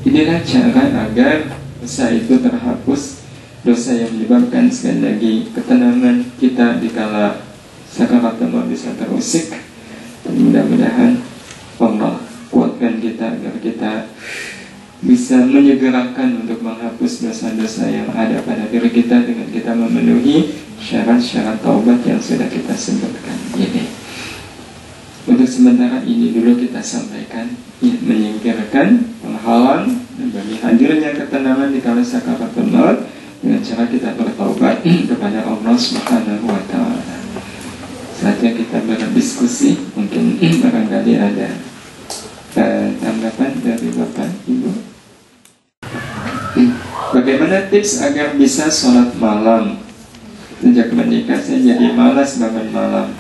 Inilah cara agar dosa itu terhapus, dosa yang menyebabkan sekali lagi ketenangan kita dikala sakaratul maut bisa terusik. Dan mudah-mudahan Allah kuatkan kita agar kita bisa menyegerakan untuk menghapus dosa-dosa yang ada pada diri kita dengan kita memenuhi syarat-syarat taubat yang sudah kita sebutkan ini. Untuk sementara ini dulu kita sampaikan, menyingkirkan penghalang bagi hadirnya ketenangan di kala sakaratul maut dengan cara kita bertaubat kepada Allah Subhanahu wa taala. Saatnya kita berdiskusi, mungkin barangkali ada tanggapan dari Bapak Ibu. Bagaimana tips agar bisa sholat malam? Sejak menikah saya jadi malas bangun malam.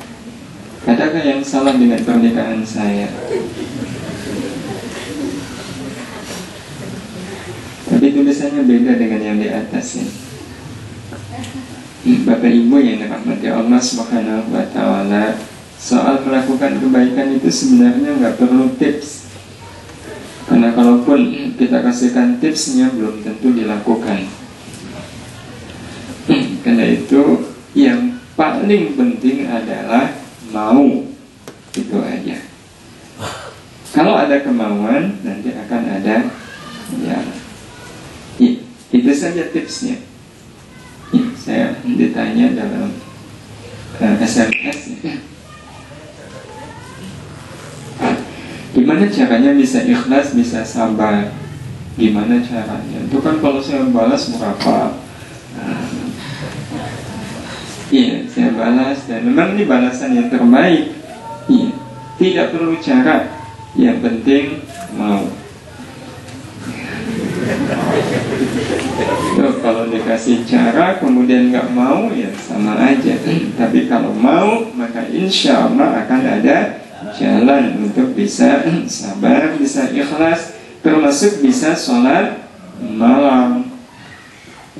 Adakah yang salah dengan pernikahan saya? Tapi tulisannya beda dengan yang di atas ya. Bapak Ibu yang dirahmati Allah Subhanahu wa taala, soal melakukan kebaikan itu sebenarnya nggak perlu tips. Karena kalaupun kita kasihkan tipsnya belum tentu dilakukan. Karena itu yang paling penting adalah mau, itu aja. Kalau ada kemauan nanti akan ada jalan. Itu saja tipsnya. Saya ditanya dalam SMS, gimana caranya bisa ikhlas, bisa sabar? Gimana caranya? Itu kan kalau saya balas berapa? Iya, saya balas dan memang ini balasan yang terbaik. Iya, tidak perlu cara, yang penting mau. Kalau dikasih cara kemudian nggak mau ya sama aja. Tapi kalau mau maka insya Allah akan ada jalan untuk bisa sabar, bisa ikhlas, termasuk bisa sholat malam.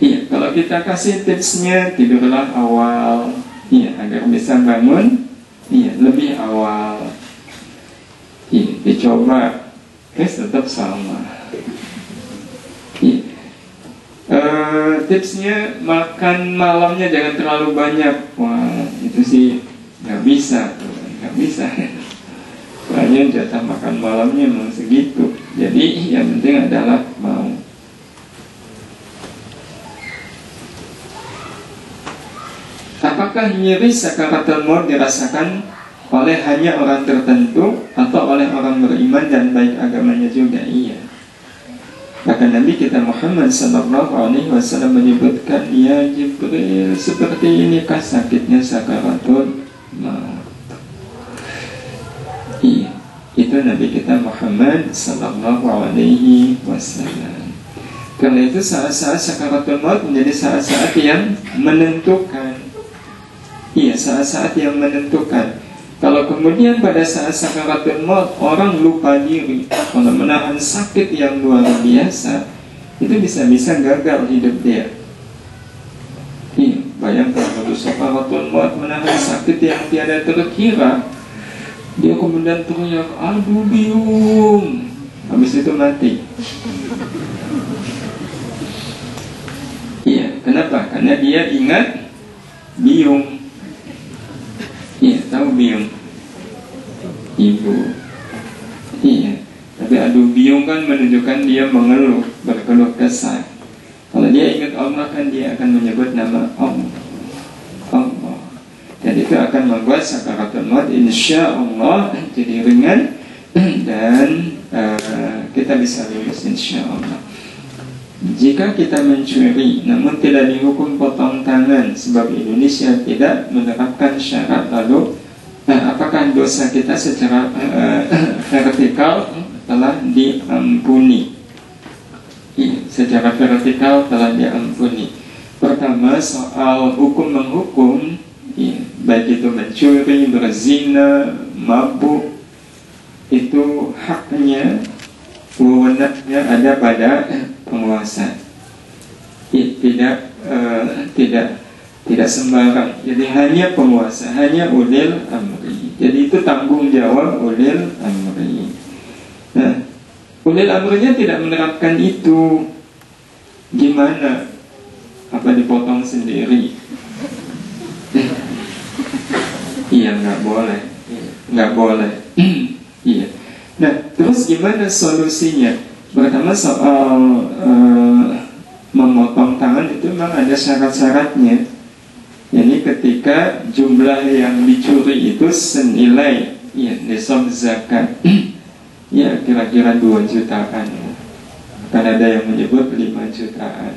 Iya, kalau kita kasih tipsnya tidurlah awal, iya, agar bisa bangun lebih awal. Iya, dicoba, tetap sama. Iya. Tipsnya makan malamnya jangan terlalu banyak. Wah, itu sih nggak bisa. Soalnya jatah makan malamnya memang segitu. Jadi yang penting adalah mau. Apakah nyeri sakaratul maut dirasakan oleh hanya orang tertentu atau oleh orang beriman dan baik agamanya juga? Iya. Bahkan Nabi kita Muhammad SAW menyebutkan, ya Jibril, seperti inikah sakitnya sakaratul maut? Iya, itu Nabi kita Muhammad SAW. Karena itu saat-saat sakaratul maut menjadi saat-saat yang menentukan. Iya, saat-saat yang menentukan. Kalau kemudian pada saat sakaratul maut orang lupa diri, kalau menahan sakit yang luar biasa, itu bisa-bisa gagal hidup dia. Bayangkan kalau sakaratul maut menahan sakit yang tiada terkira, dia kemudian teriak, aduh biung, habis itu mati. Iya, kenapa? Karena dia ingat biung. Iya, tahu biung? Ibu. Iya. Tapi aduh biung kan menunjukkan dia mengeluh, berkeluh kesah. Kalau dia ingat Allah kan dia akan menyebut nama Allah. Dan itu akan membuat sakaratul maut insya Allah jadi ringan dan kita bisa lulus insya Allah. Jika kita mencuri namun tidak dihukum potong tangan sebab Indonesia tidak menerapkan syarat, lalu apakah dosa kita secara vertikal telah diampuni? Secara vertikal telah diampuni. Pertama, soal hukum menghukum, baik itu mencuri, berzina, mabuk, itu haknya, wewenangnya ada pada penguasa. Tidak sembarang. Jadi hanya penguasa, hanya ulil amri. Jadi itu tanggung jawab ulil amri. Nah, ulil amrinya tidak menerapkan itu, gimana? Apa dipotong sendiri? Iya, nggak boleh. Nggak boleh. Iya. Nah, terus gimana solusinya? Pertama soal memotong tangan itu memang ada syarat-syaratnya. Jadi ketika jumlah yang dicuri itu senilai nisab zakat, ya kira-kira 2 jutaan. Kan ada yang menyebut 5 jutaan.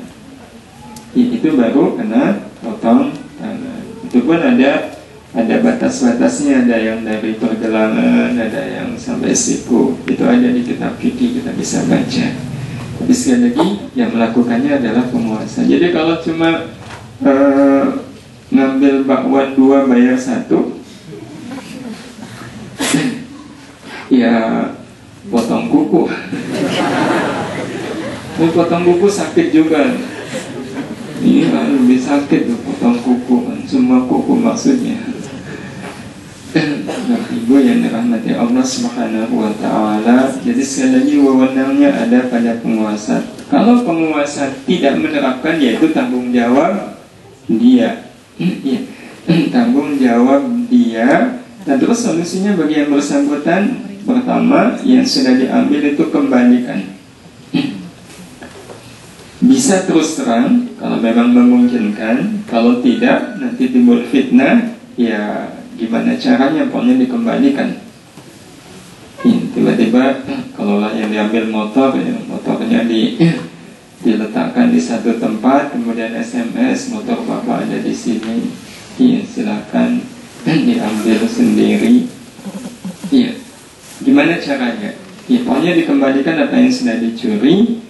Itu baru kena potong tangan. Itu pun ada batas-batasnya, ada yang dari pergelangan, ada yang sampai siku. Itu ada di kitab fikih, kita bisa baca. Tapi sekali lagi yang melakukannya adalah penguasa. Jadi kalau cuma ngambil bakwan 2 bayar 1, ya potong kuku. Potong kuku sakit juga. Iya, lebih sakit tuh potong kuku, semua kuku maksudnya. Ibu yang dirahmati Allah Subhanahu wa ta'ala. Jadi sekali lagi wewenangnya ada pada penguasa. Kalau penguasa tidak menerapkan, yaitu tanggung jawab dia. Tanggung jawab dia. Dan terus solusinya bagi yang bersangkutan, pertama yang sudah diambil itu kembalikan. Bisa terus terang kalau memang memungkinkan. Kalau tidak, nanti timbul fitnah. Ya gimana caranya, pokoknya dikembalikan. Tiba-tiba kalau yang diambil motor, ya, motornya diletakkan di satu tempat, kemudian SMS, motor bapak ada di sini, ya silakan diambil sendiri. Ya, gimana caranya? Ya, pokoknya dikembalikan apa yang sudah dicuri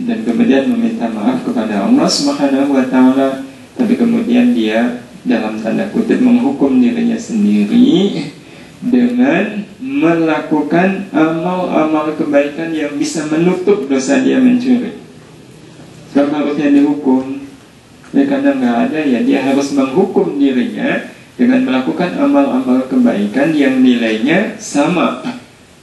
dan kemudian meminta maaf kepada Allah Subhanahu wa ta'ala. Tapi kemudian dia dalam tanda kutip menghukum dirinya sendiri dengan melakukan amal-amal kebaikan yang bisa menutup dosa dia mencuri. Sebab harusnya dihukum, ya karena nggak ada, ya dia harus menghukum dirinya dengan melakukan amal-amal kebaikan yang nilainya sama.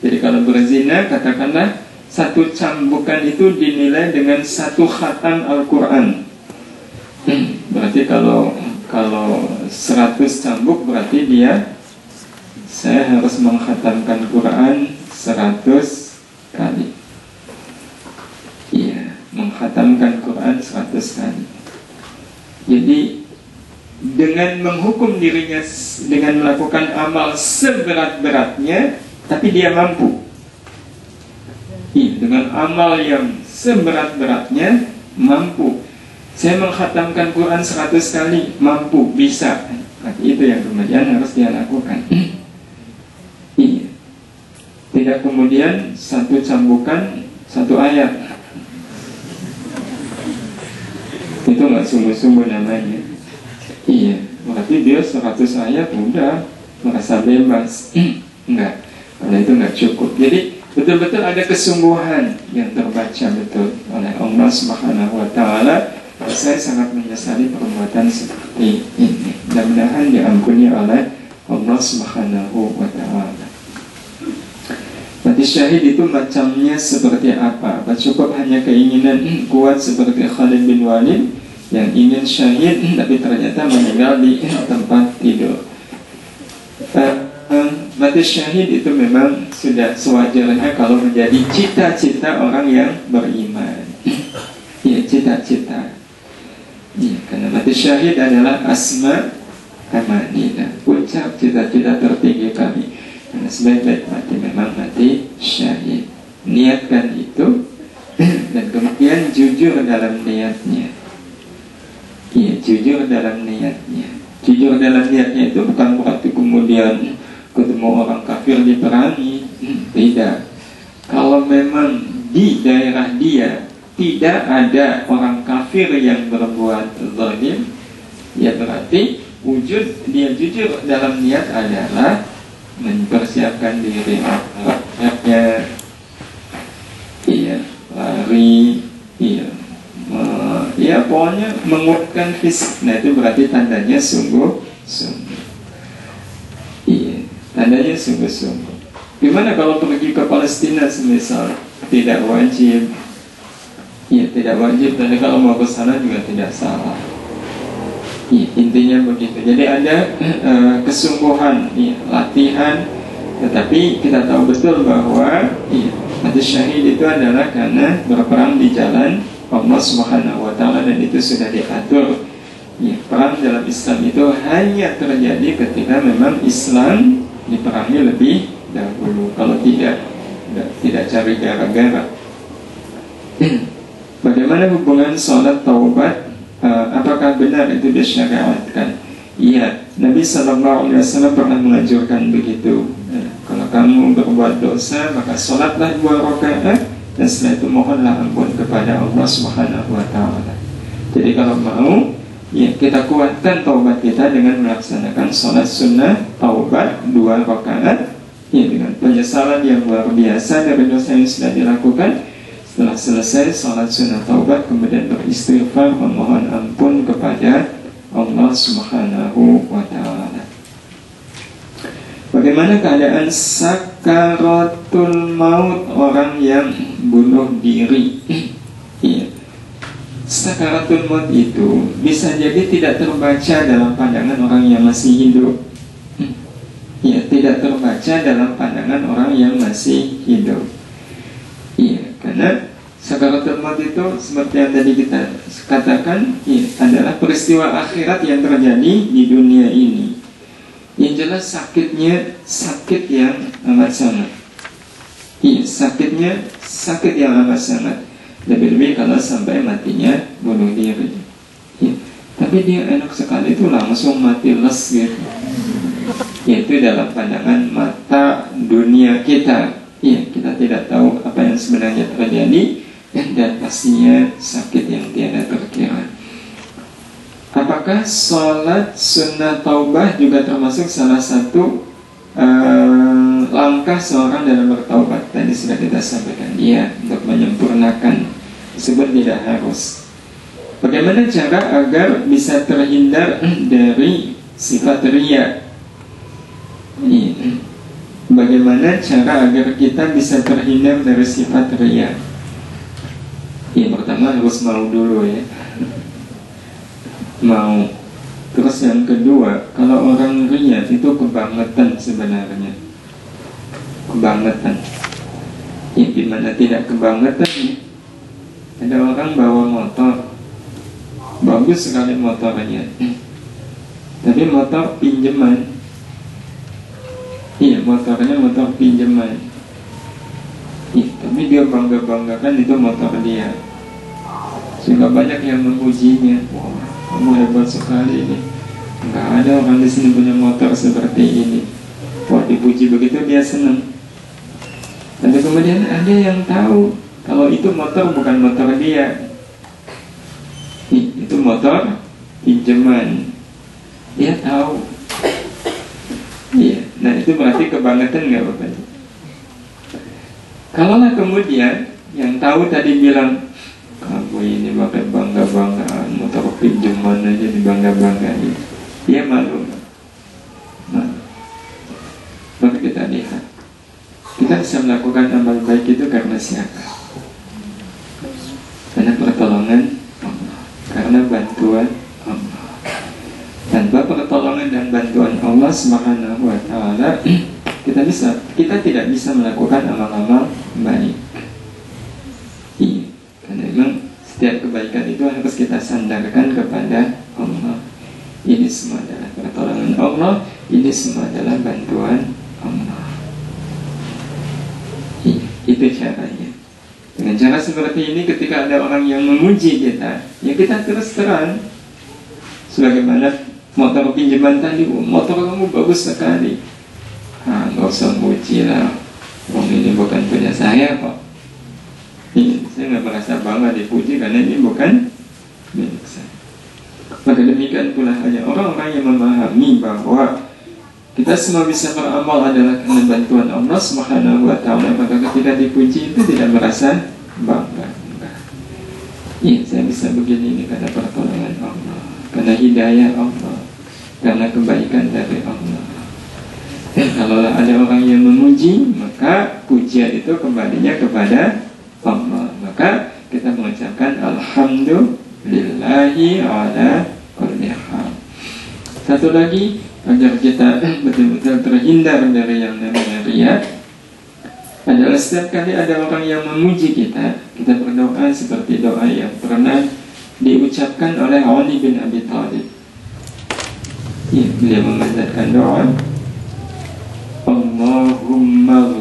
Jadi kalau berzina, katakanlah 1 cambukan itu dinilai dengan 1 khatam Al-Quran. Berarti kalau 100 cambuk, berarti saya harus mengkhatamkan Quran 100 kali. Iya, mengkhatamkan Quran 100 kali. Jadi dengan menghukum dirinya dengan melakukan amal seberat-beratnya, tapi dia mampu. Dengan amal yang seberat-beratnya mampu. Saya mengkhatamkan Quran 100 kali, mampu, bisa. Itu yang kemudian harus dia lakukan. Iya. Tidak kemudian 1 cambukan 1 ayat. Itu nggak sungguh-sungguh namanya. Iya, berarti dia 100 ayat udah merasa bebas. Enggak, kalau itu nggak cukup. Jadi betul-betul ada kesungguhan yang terbaca betul oleh Allah Subhanahu wa ta'ala. Saya sangat menyesali perbuatan seperti ini. Mudah-mudahan diampuni oleh Allah Subhanahu wa ta'ala. Mati syahid itu macamnya seperti apa? Apa cukup hanya keinginan kuat seperti Khalid bin Walid yang ingin syahid tapi ternyata meninggal di tempat tidur? Mati syahid itu memang sudah sewajarnya kalau menjadi cita-cita orang yang beriman. Ya, cita-cita. Ya, karena mati syahid adalah asma amanina, ucap cita-cita tertinggi kami. Karena sebaik-baik mati memang mati syahid. Niatkan itu dan kemudian jujur dalam niatnya. Iya, jujur dalam niatnya. Jujur dalam niatnya itu bukan berarti kemudian ketemu orang kafir diperangi. Tidak. Kalau memang di daerah dia tidak ada orang kafir yang berbuat zalim, ya berarti wujud dia jujur dalam niat adalah mempersiapkan diri rakyatnya, iya, lari, iya, ya pokoknya menguatkan fisik. Nah itu berarti tandanya sungguh-sungguh. Iya, tandanya sungguh-sungguh. Gimana kalau pergi ke Palestina semisal? Tidak wajib. Iya, tidak wajib. Dan kalau mau ke sana juga tidak salah. Iya, intinya begitu. Jadi ada kesungguhan, iya, latihan. Tetapi kita tahu betul bahwa iya, mati syahid itu adalah karena berperang di jalan Allah Subhanahu wa Ta'ala, dan itu sudah diatur. Ya, perang dalam Islam itu hanya terjadi ketika memang Islam diperangi lebih dahulu. Kalau tidak cari gara-gara. Bagaimana hubungan sholat taubat? Apakah benar itu disyariatkan? Iya, Nabi SAW pernah menganjurkan begitu. Kalau kamu berbuat dosa, maka sholatlah 2 rakaat, dan setelah itu mohonlah ampun kepada Allah Subhanahu wa Ta'ala. Jadi kalau mau, ya kita kuatkan taubat kita dengan melaksanakan sholat sunnah taubat 2 rakaat, ya dengan penyesalan yang luar biasa dari dosa yang sudah dilakukan. Setelah selesai sholat sunnah taubat, kemudian beristighfar, memohon ampun kepada Allah Subhanahu wa Ta'ala. Bagaimana keadaan sakaratul maut, orang yang bunuh diri? Iya. Sakaratul maut itu bisa jadi tidak terbaca dalam pandangan orang yang masih hidup. Ya, tidak terbaca dalam pandangan orang yang masih hidup. Iya, karena sakaratul maut itu seperti yang tadi kita katakan, iya, adalah peristiwa akhirat yang terjadi di dunia ini. Yang jelas sakitnya sakit yang amat sangat. Iya, sakitnya sakit yang amat sangat. Lebih-lebih kalau sampai matinya bunuh diri. Iya. Tapi dia enak sekali itu langsung mati les gitu. Yaitu dalam pandangan mata dunia kita. Iya, kita tidak tahu apa yang sebenarnya terjadi, dan pastinya sakit yang tiada terkira. Apakah sholat sunnah taubah juga termasuk salah satu langkah seorang dalam bertaubat? Tadi sudah kita sampaikan, iya, untuk menyempurnakan tersebut tidak harus. Bagaimana cara agar bisa terhindar dari sifat riya? Bagaimana cara agar kita bisa terhindar dari sifat riya? Yang pertama harus mau dulu, ya. Mau. Terus yang kedua, kalau orang riya itu kebangetan sebenarnya. Kebangetan. Ya, gimana tidak kebangetan, ya? Ada orang bawa motor, bagus sekali motornya, tapi motor pinjaman. Iya, motornya motor pinjaman. Iya, tapi dia bangga-banggakan itu motor dia, sehingga banyak yang memujinya. Wah, kamu hebat sekali ini. Nggak ada orang di sini punya motor seperti ini. Wah, dipuji begitu dia senang. Tapi kemudian ada yang tahu kalau itu motor bukan motor dia. Itu motor pinjaman. Dia tahu. Iya, nah itu berarti kebangetan nggak Bapak? Kalaulah kemudian yang tahu tadi bilang, kamu ini pakai bangga-banggaan motor pinjaman aja dibangga-banggain, dia malu. Nah, maka kita lihat, kita bisa melakukan amal baik itu karena siapa? Karena pertolongan Allah, karena bantuan Allah. Tanpa pertolongan dan bantuan Allah Subhanahu wa Ta'ala, kita tidak bisa melakukan amal-amal baik. Iya, karena memang setiap kebaikan itu harus kita sandarkan kepada Allah. Ini semua adalah pertolongan Allah, ini semua adalah bantuan Allah. Itu caranya. Dengan cara seperti ini, ketika ada orang yang memuji kita, ya kita terus terang. Sebagaimana motor pinjaman tadi, motor kamu bagus sekali. Nggak usah muji lah, ini bukan punya saya kok. Saya nggak merasa bangga dipuji karena ini bukan milik saya. Maka demikian pula hanya orang-orang yang memahami bahwa kita semua bisa beramal adalah karena bantuan Allah Subhanahu wa ta'ala, maka ketika dipuji itu tidak merasa bangga. Iya, saya bisa begini ini karena pertolongan Allah, karena hidayah Allah, karena kebaikan dari Allah. Dan kalau ada orang yang memuji, maka pujian itu kembalinya kepada Allah. Maka kita mengucapkan alhamdulillahi ala kulli hal. Satu lagi, agar kita betul-betul terhindar dari yang namanya riya, adalah setiap kali ada orang yang memuji kita, kita berdoa seperti doa yang pernah diucapkan oleh Ali bin Abi Thalib. Ya, beliau mengatakan doa, Allahumma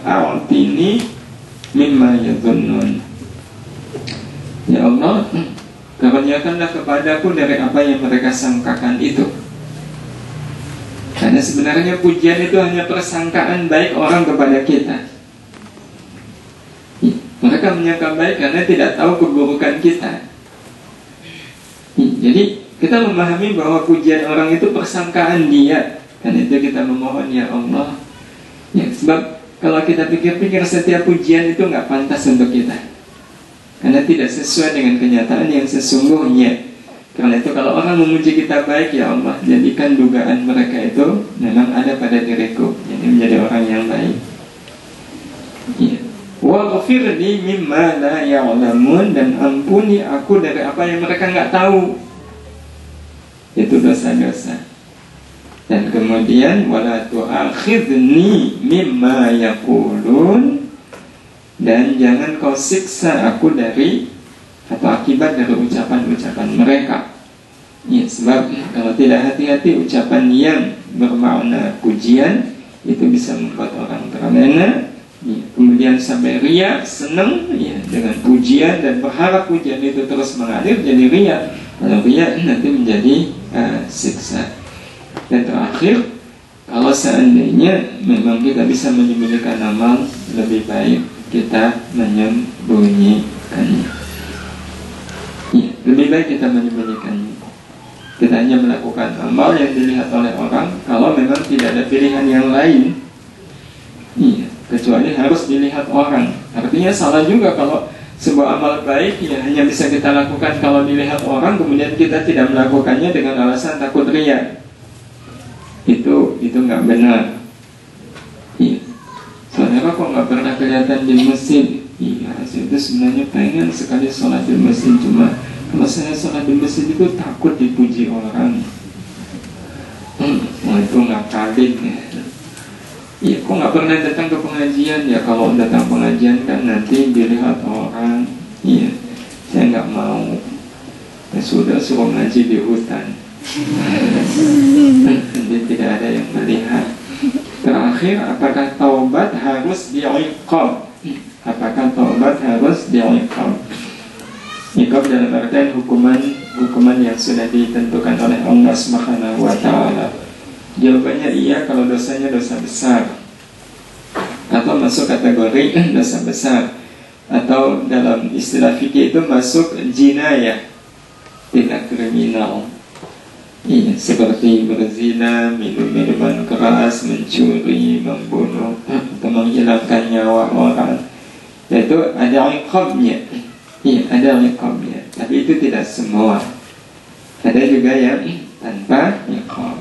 a'tini mimma yadhunnun. Ya Allah, karuniakanlah kepadaku dari apa yang mereka sangkakan itu. Karena sebenarnya pujian itu hanya persangkaan baik orang kepada kita. Mereka menyangka baik karena tidak tahu keburukan kita. Jadi kita memahami bahwa pujian orang itu persangkaan dia. Karena itu kita memohon, ya Allah. Ya, sebab kalau kita pikir-pikir, setiap pujian itu nggak pantas untuk kita, karena tidak sesuai dengan kenyataan yang sesungguhnya. Karena itu kalau orang memuji kita baik, ya Allah, jadikan dugaan mereka itu memang ada pada diriku, jadi menjadi orang yang baik. Ya. Waghfirli mimma la ya'lamun, dan ampuni aku dari apa yang mereka nggak tahu, itu dosa-dosa. Dan kemudian wala tu'akhidni mimma yaqulun, dan jangan kau siksa aku dari atau akibat dari ucapan-ucapan mereka. Ya, sebab kalau tidak hati-hati, ucapan yang bermakna pujian itu bisa membuat orang terlena, ya, kemudian sampai riya, senang ya dengan pujian dan berharap pujian itu terus mengalir, jadi riya. Kalau riya nanti menjadi siksa. Dan terakhir, kalau seandainya memang kita bisa menyembunyikan amal, lebih baik kita menyembunyikannya. Ya, lebih baik kita menyembunyikannya. Kita hanya melakukan amal yang dilihat oleh orang kalau memang tidak ada pilihan yang lain. Iya, kecuali harus dilihat orang. Artinya salah juga kalau sebuah amal baik ya hanya bisa kita lakukan kalau dilihat orang, kemudian kita tidak melakukannya dengan alasan takut riya. Itu nggak benar. Iya. Saudara kok nggak pernah kelihatan di masjid? Iya, saya itu sebenarnya pengen sekali sholat di masjid, cuma kalau saya sholat di masjid itu takut dipuji orang. Itu ngakalin ya. Iya, kok nggak pernah datang ke pengajian? Ya kalau datang pengajian kan nanti dilihat orang. Iya, saya nggak mau. Ya sudah, suruh ngaji di hutan. Jadi tidak ada yang melihat. Terakhir, apakah taubat harus diiqab? Apakah taubat harus diiqab? Iqab dalam artian hukuman yang sudah ditentukan oleh Allah Subhanahu wa ta'ala. Jawabannya iya kalau dosanya dosa besar, atau masuk kategori dosa besar, atau dalam istilah fikih itu masuk jinayah, tindak kriminal. Iya, seperti berzina, minum minuman keras, mencuri, membunuh, atau menghilangkan nyawa orang. Itu ada iqabnya. Iya, ada iqabnya. Tapi itu tidak semua. Ada juga yang tanpa iqab.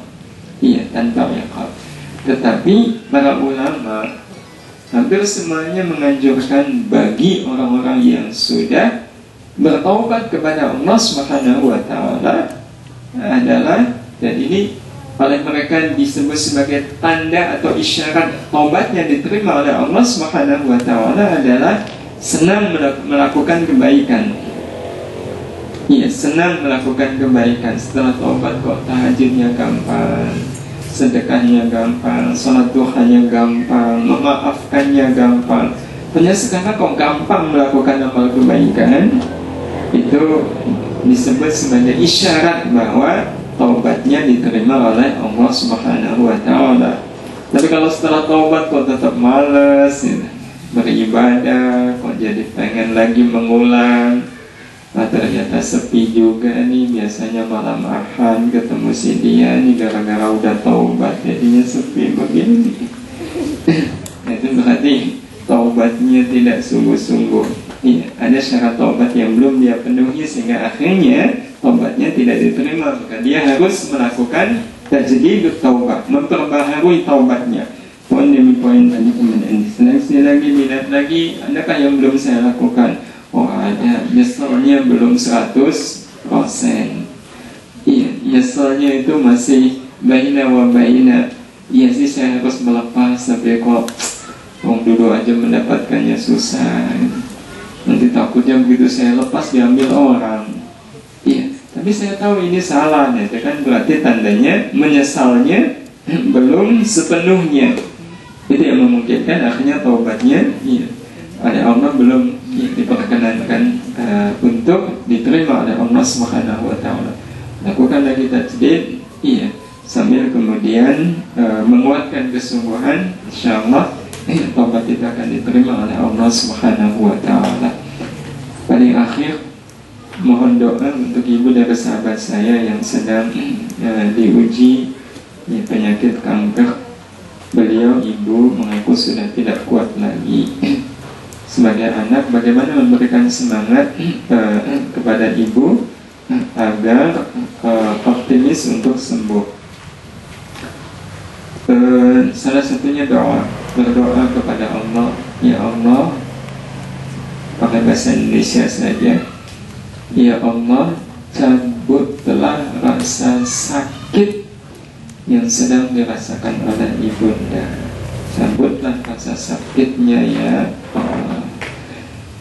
Iya, tanpa iqab. Tetapi para ulama hampir semuanya menganjurkan bagi orang-orang yang sudah bertaubat kepada Allah Subhanahu wa ta'ala adalah, dan ini oleh mereka disebut sebagai tanda atau isyarat taubatnya diterima oleh Allah Subhanahu wa ta'ala, adalah senang melakukan kebaikan. Iya, senang melakukan kebaikan. Setelah taubat kok tahajudnya gampang, sedekahnya gampang, sholat duhanya gampang, memaafkannya gampang. Ternyata sekarang kok gampang melakukan amal kebaikan. Itu disebut sebagai isyarat bahwa taubatnya diterima oleh Allah Subhanahu wa Ta'ala. Tapi kalau setelah taubat kok tetap malas beribadah, kok jadi pengen lagi mengulang, ternyata sepi juga nih. Biasanya malam ahad ketemu si dia nih, gara-gara udah taubat jadinya sepi begini. Itu berarti taubatnya tidak sungguh-sungguh. Iya, ada syarat taubat yang belum dia penuhi sehingga akhirnya taubatnya tidak diterima. Maka dia harus melakukan tajdid taubat, memperbaharui taubatnya. Poin demi poin tadi kemudian diseleksi lagi, dilihat lagi, adakah yang belum saya lakukan? Oh ada, nyeselnya belum 100%. Iya, nyeselnya itu masih baina wa baina. Iya sih, saya harus melepas, tapi kok dulu aja mendapatkannya susah. Nanti takutnya begitu saya lepas diambil orang. Iya, tapi saya tahu ini salah, ya kan, berarti tandanya menyesalnya belum sepenuhnya. Itu yang memungkinkan akhirnya taubatnya, iya, oleh Allah belum diperkenankan untuk diterima oleh Allah Subhanahu wa Ta'ala. Lakukan lagi tajdid, iya, sambil kemudian menguatkan kesungguhan, insyaallah taubat itu akan diterima oleh Allah Subhanahu wa Ta'ala. Paling akhir, mohon doa untuk ibu dari sahabat saya yang sedang diuji penyakit kanker. Beliau, ibu, mengaku sudah tidak kuat lagi. Sebagai anak, bagaimana memberikan semangat kepada ibu agar optimis untuk sembuh? Salah satunya doa, berdoa kepada Allah. Ya Allah, pakai bahasa Indonesia saja. Ya Allah, cabutlah rasa sakit yang sedang dirasakan oleh ibunda. Cabutlah rasa sakitnya ya Allah.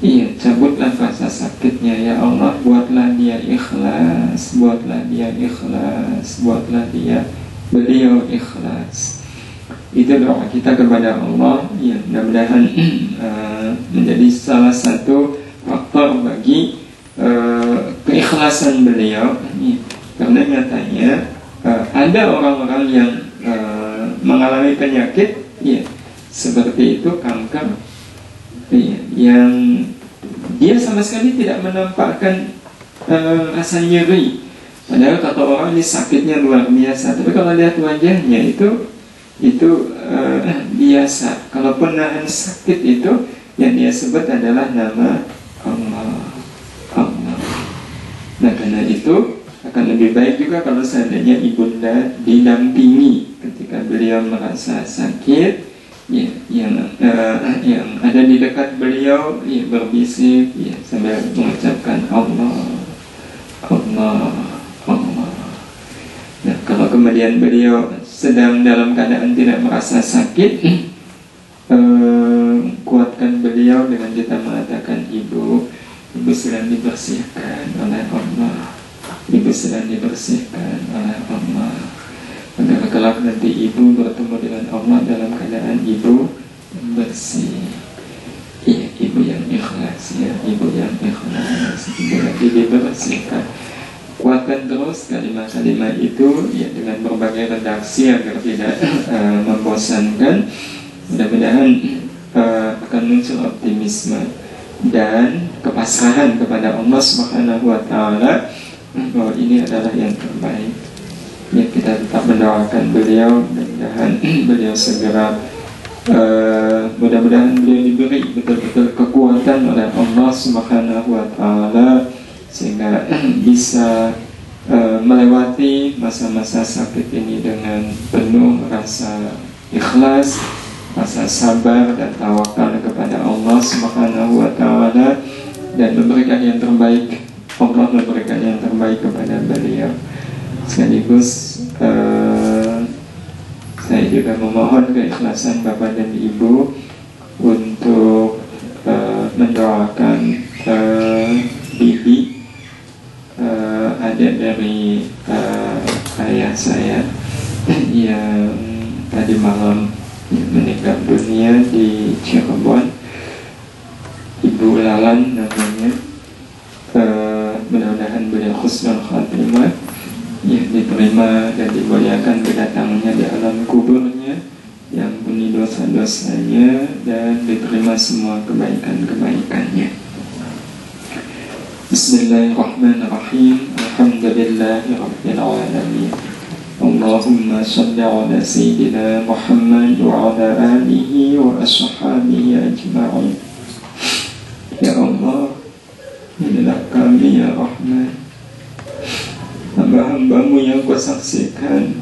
Iya, cabutlah rasa sakitnya ya Allah. Buatlah dia ikhlas, buatlah dia ikhlas, buatlah dia, beliau ikhlas. Itu doa kita kepada Allah. Ya, mudah-mudahan menjadi salah satu faktor bagi keikhlasan beliau. Ya, karena nyatanya ada orang-orang yang mengalami penyakit, ya, seperti itu, kanker, ya, yang dia sama sekali tidak menampakkan rasa nyeri. Padahal kata orang ini sakitnya luar biasa. Tapi kalau lihat wajahnya itu biasa. Kalaupun nahan sakit itu, yang dia sebut adalah nama Allah. Nah, karena itu akan lebih baik juga kalau seandainya ibunda didampingi ketika beliau merasa sakit, ya, yang ada di dekat beliau, ya, berbisik, ya, sambil mengucapkan Allah, Allah, Allah. Nah, kalau kemudian beliau sedang dalam keadaan tidak merasa sakit, kuatkan beliau dengan kita mengatakan ibu sedang dibersihkan oleh Allah, ibu sedang dibersihkan oleh Allah, agar kelak nanti ibu bertemu dengan Allah dalam keadaan ibu bersih. Iya, ibu yang ikhlas, ya, ibu yang ikhlas, ibu lagi dibersihkan. Kuatkan terus kalimat-kalimat itu, ya, dengan berbagai redaksi agar tidak membosankan. Mudah-mudahan akan muncul optimisme dan kepasrahan kepada Allah Subhanahu wa Ta'ala bahwa ini adalah yang terbaik. Ya, kita tetap mendoakan beliau, mudah-mudahan beliau segera mudah-mudahan beliau diberi betul-betul kekuatan oleh Allah Subhanahu wa Ta'ala sehingga bisa melewati masa-masa sakit ini dengan penuh rasa ikhlas, rasa sabar dan tawakal kepada Allah Subhanahu wa Ta'ala, dan memberikan yang terbaik. Allah memberikan yang terbaik kepada beliau. Sekaligus saya juga memohon keikhlasan Bapak dan Ibu untuk mendoakan bibi adik dari ayah saya yang tadi malam meninggal dunia di Cirebon, Ibu Lalan namanya. Mudah-mudahan beliau husnul khatimah, ya, diterima dan dimuliakan kedatangannya di alam kuburnya, diampuni dosa-dosanya dan diterima semua kebaikan-kebaikannya. Bismillahirrahmanirrahim. Alhamdulillahi rabbil alamin. Allahumma shalli ala sayyidina Muhammad wa ala alihi wa ashabihi ajma'in. Ya Allah, inilah kami ya Rahman, hamba-hambamu yang kau saksikan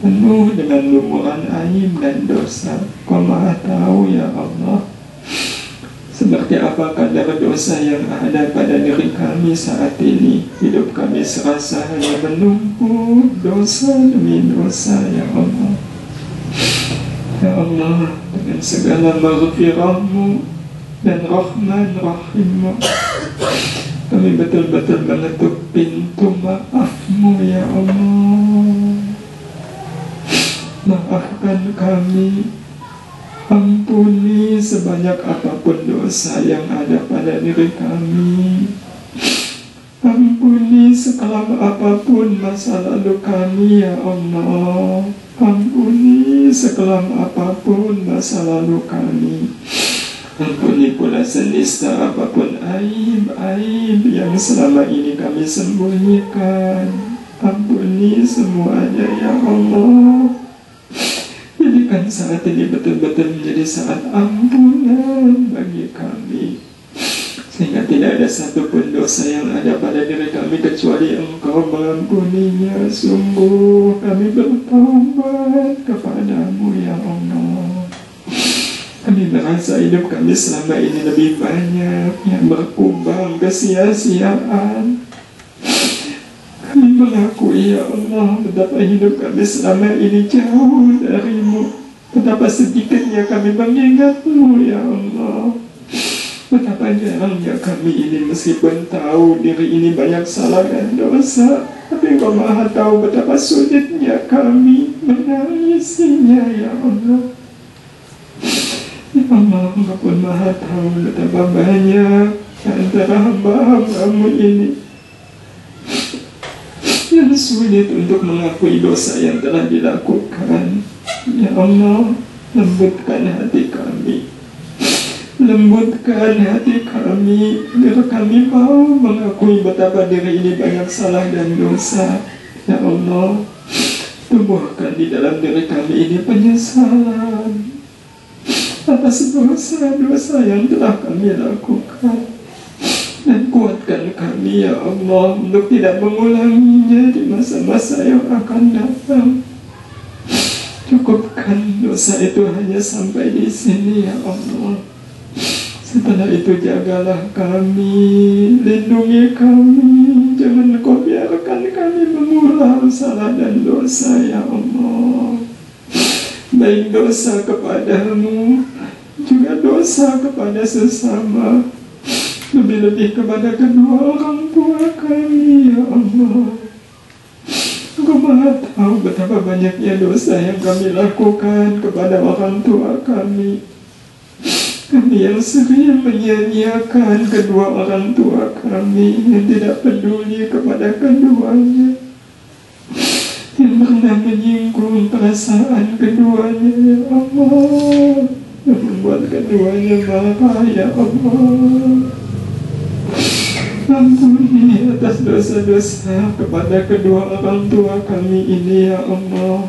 penuh dengan lumuran aib dan dosa. Kau maha tahu ya Allah seperti apa kadar dosa yang ada pada diri kami saat ini. Hidup kami serasa hanya menumpuk dosa demi dosa ya Allah. Ya Allah, dengan segala maghfirah-Mu dan Rahman Rahim-Mu, kami betul-betul mengetuk pintu maaf-Mu ya Allah. Maafkan kami, ampuni sebanyak apapun dosa yang ada pada diri kami. Ampuni sekelam apapun masa lalu kami ya Allah. Ampuni sekelam apapun masa lalu kami. Ampuni pula senista apapun aib-aib yang selama ini kami sembunyikan. Ampuni semuanya ya Allah. Jadikan saat ini betul-betul menjadi saat ampunan bagi kami, sehingga tidak ada satupun dosa yang ada pada diri kami kecuali Engkau mengampuninya. Sungguh kami bertaubat kepadamu ya Allah. Kami merasa hidup kami selama ini lebih banyak yang berkubang kesia-siaan. Kami mengakui ya Allah betapa hidup kami selama ini jauh dari-Mu. Betapa sedikitnya kami mengingat-Mu ya Allah. Betapa jarangnya kami ini meskipun tahu diri ini banyak salah dan dosa, tapi Engkau maha tahu betapa sulitnya kami menangisinya ya Allah. Ya Allah, Engkau pun maha tahu betapa banyak antara hamba-hamba-Mu ini yang sulit untuk mengakui dosa yang telah dilakukan. Ya Allah, lembutkan hati kami, lembutkan hati kami, biar kami mau mengakui betapa diri ini banyak salah dan dosa. Ya Allah, tumbuhkan di dalam diri kami ini penyesalan atas dosa-dosa yang telah kami lakukan, dan kuatkan kami ya Allah untuk tidak mengulanginya di masa-masa yang akan datang. Cukupkan dosa itu hanya sampai di sini ya Allah. Setelah itu jagalah kami, lindungi kami, jangan Kau biarkan kami mengulang salah dan dosa ya Allah. Baik dosa kepadamu, juga dosa kepada sesama, lebih-lebih kepada kedua orang tua kami ya Allah. Engkau maha tahu betapa banyaknya dosa yang kami lakukan kepada orang tua kami. Kami yang sering menyia-nyiakan kedua orang tua kami, yang tidak peduli kepada keduanya, yang pernah menyinggung perasaan keduanya ya Allah, yang membuat keduanya marah ya Allah. Ampuni atas dosa-dosa kepada kedua orang tua kami ini ya Allah.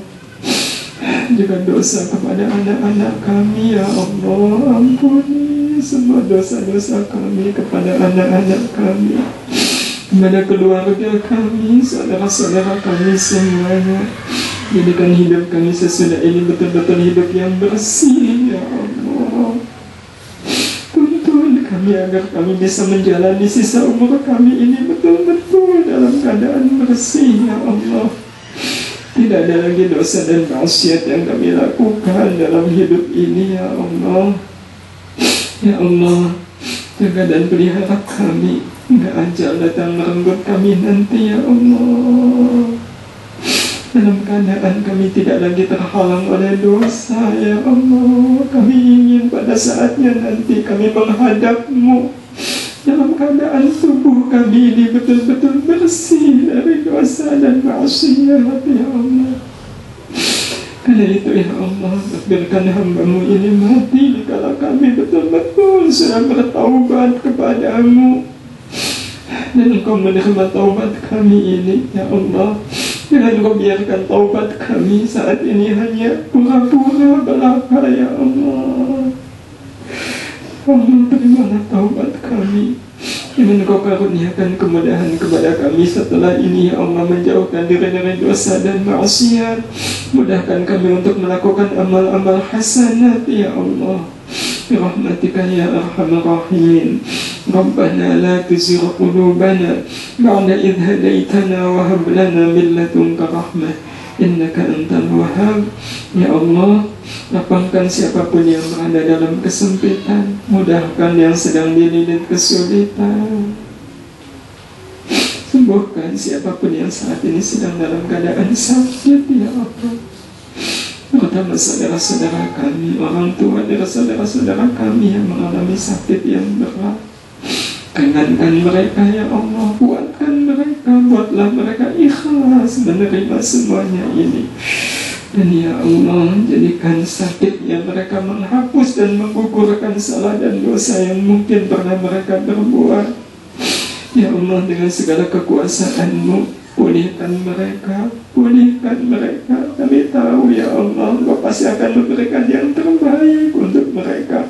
Juga dosa kepada anak-anak kami ya Allah. Ampuni semua dosa-dosa kami kepada anak-anak kami, kepada keluarga kami, saudara-saudara kami semuanya. Jadikan hidup kami sesudah ini betul-betul hidup yang bersih ya Allah. Tuntun kami agar kami bisa menjalani sisa umur kami ini betul-betul dalam keadaan bersih ya Allah. Tidak ada lagi dosa dan maksiat yang kami lakukan dalam hidup ini ya Allah. Ya Allah, Jaga dan pelihara kami hingga ajal datang merenggut kami nanti ya Allah. Dalam keadaan kami tidak lagi terhalang oleh dosa ya Allah. Kami ingin pada saatnya nanti kami menghadap-Mu dalam keadaan tubuh kami ini betul-betul bersih dari dosa dan maksiat ya Allah. Karena itu ya Allah, takdirkan hamba-Mu ini mati dikala kami betul-betul sudah bertaubat kepada-Mu, dan Engkau menerima taubat kami ini ya Allah. Jangan Engkau biarkan taubat kami saat ini hanya pura-pura belaka ya Allah. Allah, terimalah taubat kami. Jangan Engkau karuniakan kemudahan kepada kami setelah ini ya Allah, menjauhkan diri dari dosa dan maksiat. Mudahkan kami untuk melakukan amal-amal hasanat ya Allah. Birahmatika ya arhamar rahimin. Rabbana la tuzigh qulubana ba'da idh hadaitana wa hab lana min ladunka rahmah innaka antal wahhab. Ya Allah, lapangkan siapapun yang berada dalam kesempitan, mudahkan yang sedang dililit kesulitan, sembuhkan siapapun yang saat ini sedang dalam keadaan sakit ya Allah, terutama saudara-saudara kami, orang tua dan saudara-saudara kami yang mengalami sakit yang berat. Ringankan mereka ya Allah, kuatkan mereka, buatlah mereka ikhlas menerima semuanya ini. Dan ya Allah, jadikan sakitnya mereka menghapus dan menggugurkan salah dan dosa yang mungkin pernah mereka berbuat. Ya Allah, dengan segala kekuasaan-Mu, pulihkan mereka, pulihkan mereka. Kami tahu ya Allah, Engkau pasti akan memberikan yang terbaik untuk mereka.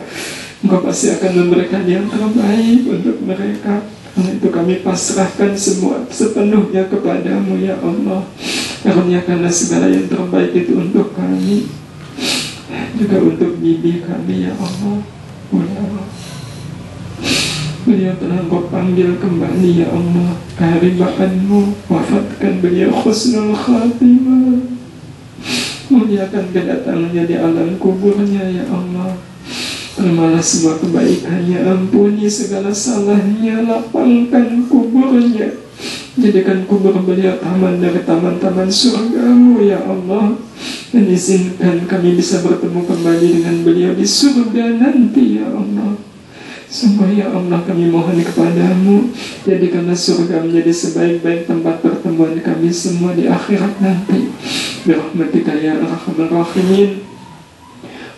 Engkau pasti akan memberikan yang terbaik untuk mereka. Karena itu kami pasrahkan semua sepenuhnya kepada-Mu ya Allah. Karuniakanlah segala yang terbaik itu untuk kami, juga untuk bibi kami ya Allah. Beliau telah Engkau panggil kembali ya Allah, kehariban-Mu, wafatkan beliau husnul khatimah. Muliakan kedatangannya di alam kuburnya ya Allah. Terimalah semua kebaikannya, ampuni segala salahnya, lapangkan kuburnya, jadikan kubur beliau taman dari taman-taman surga-Mu ya Allah. Dan izinkan kami bisa bertemu kembali dengan beliau di surga nanti ya Allah. Sungguh ya Allah, kami mohon kepada-Mu, jadikanlah surga menjadi sebaik-baik tempat pertemuan kami semua di akhirat nanti. Birahmatika ya arhamar rahimin.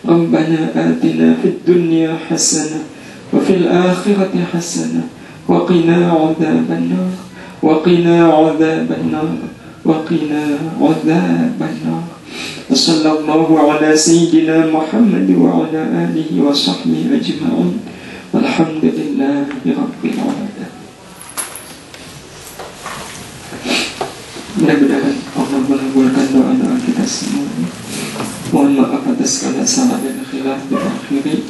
Rabbana atina fid dunya hasanah wa fil akhirati hasanah wa qina adzabannar wa qina adzabannar wa qina adzabannar. Sallallahu ala sayyidina Muhammad wa ala alihi wa sahbihi ajma'in. Alhamdulillahi rabbil alamin. Mudah-mudahan Allah mengabulkan doa-doa kita semuanya. Mohon maaf atas segala salah dan khilaf. Diakhiri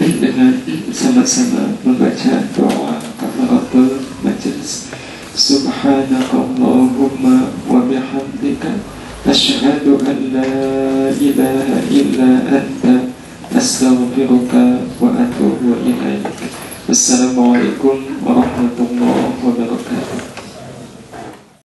dengan sama-sama membaca doa kafaratul majelis. Subhanakallahumma wa bihamdika asyhadu an la ilaha illa anta astaghfiruka wa atubu ilaik. Assalamualaikum warahmatullahi wabarakatuh.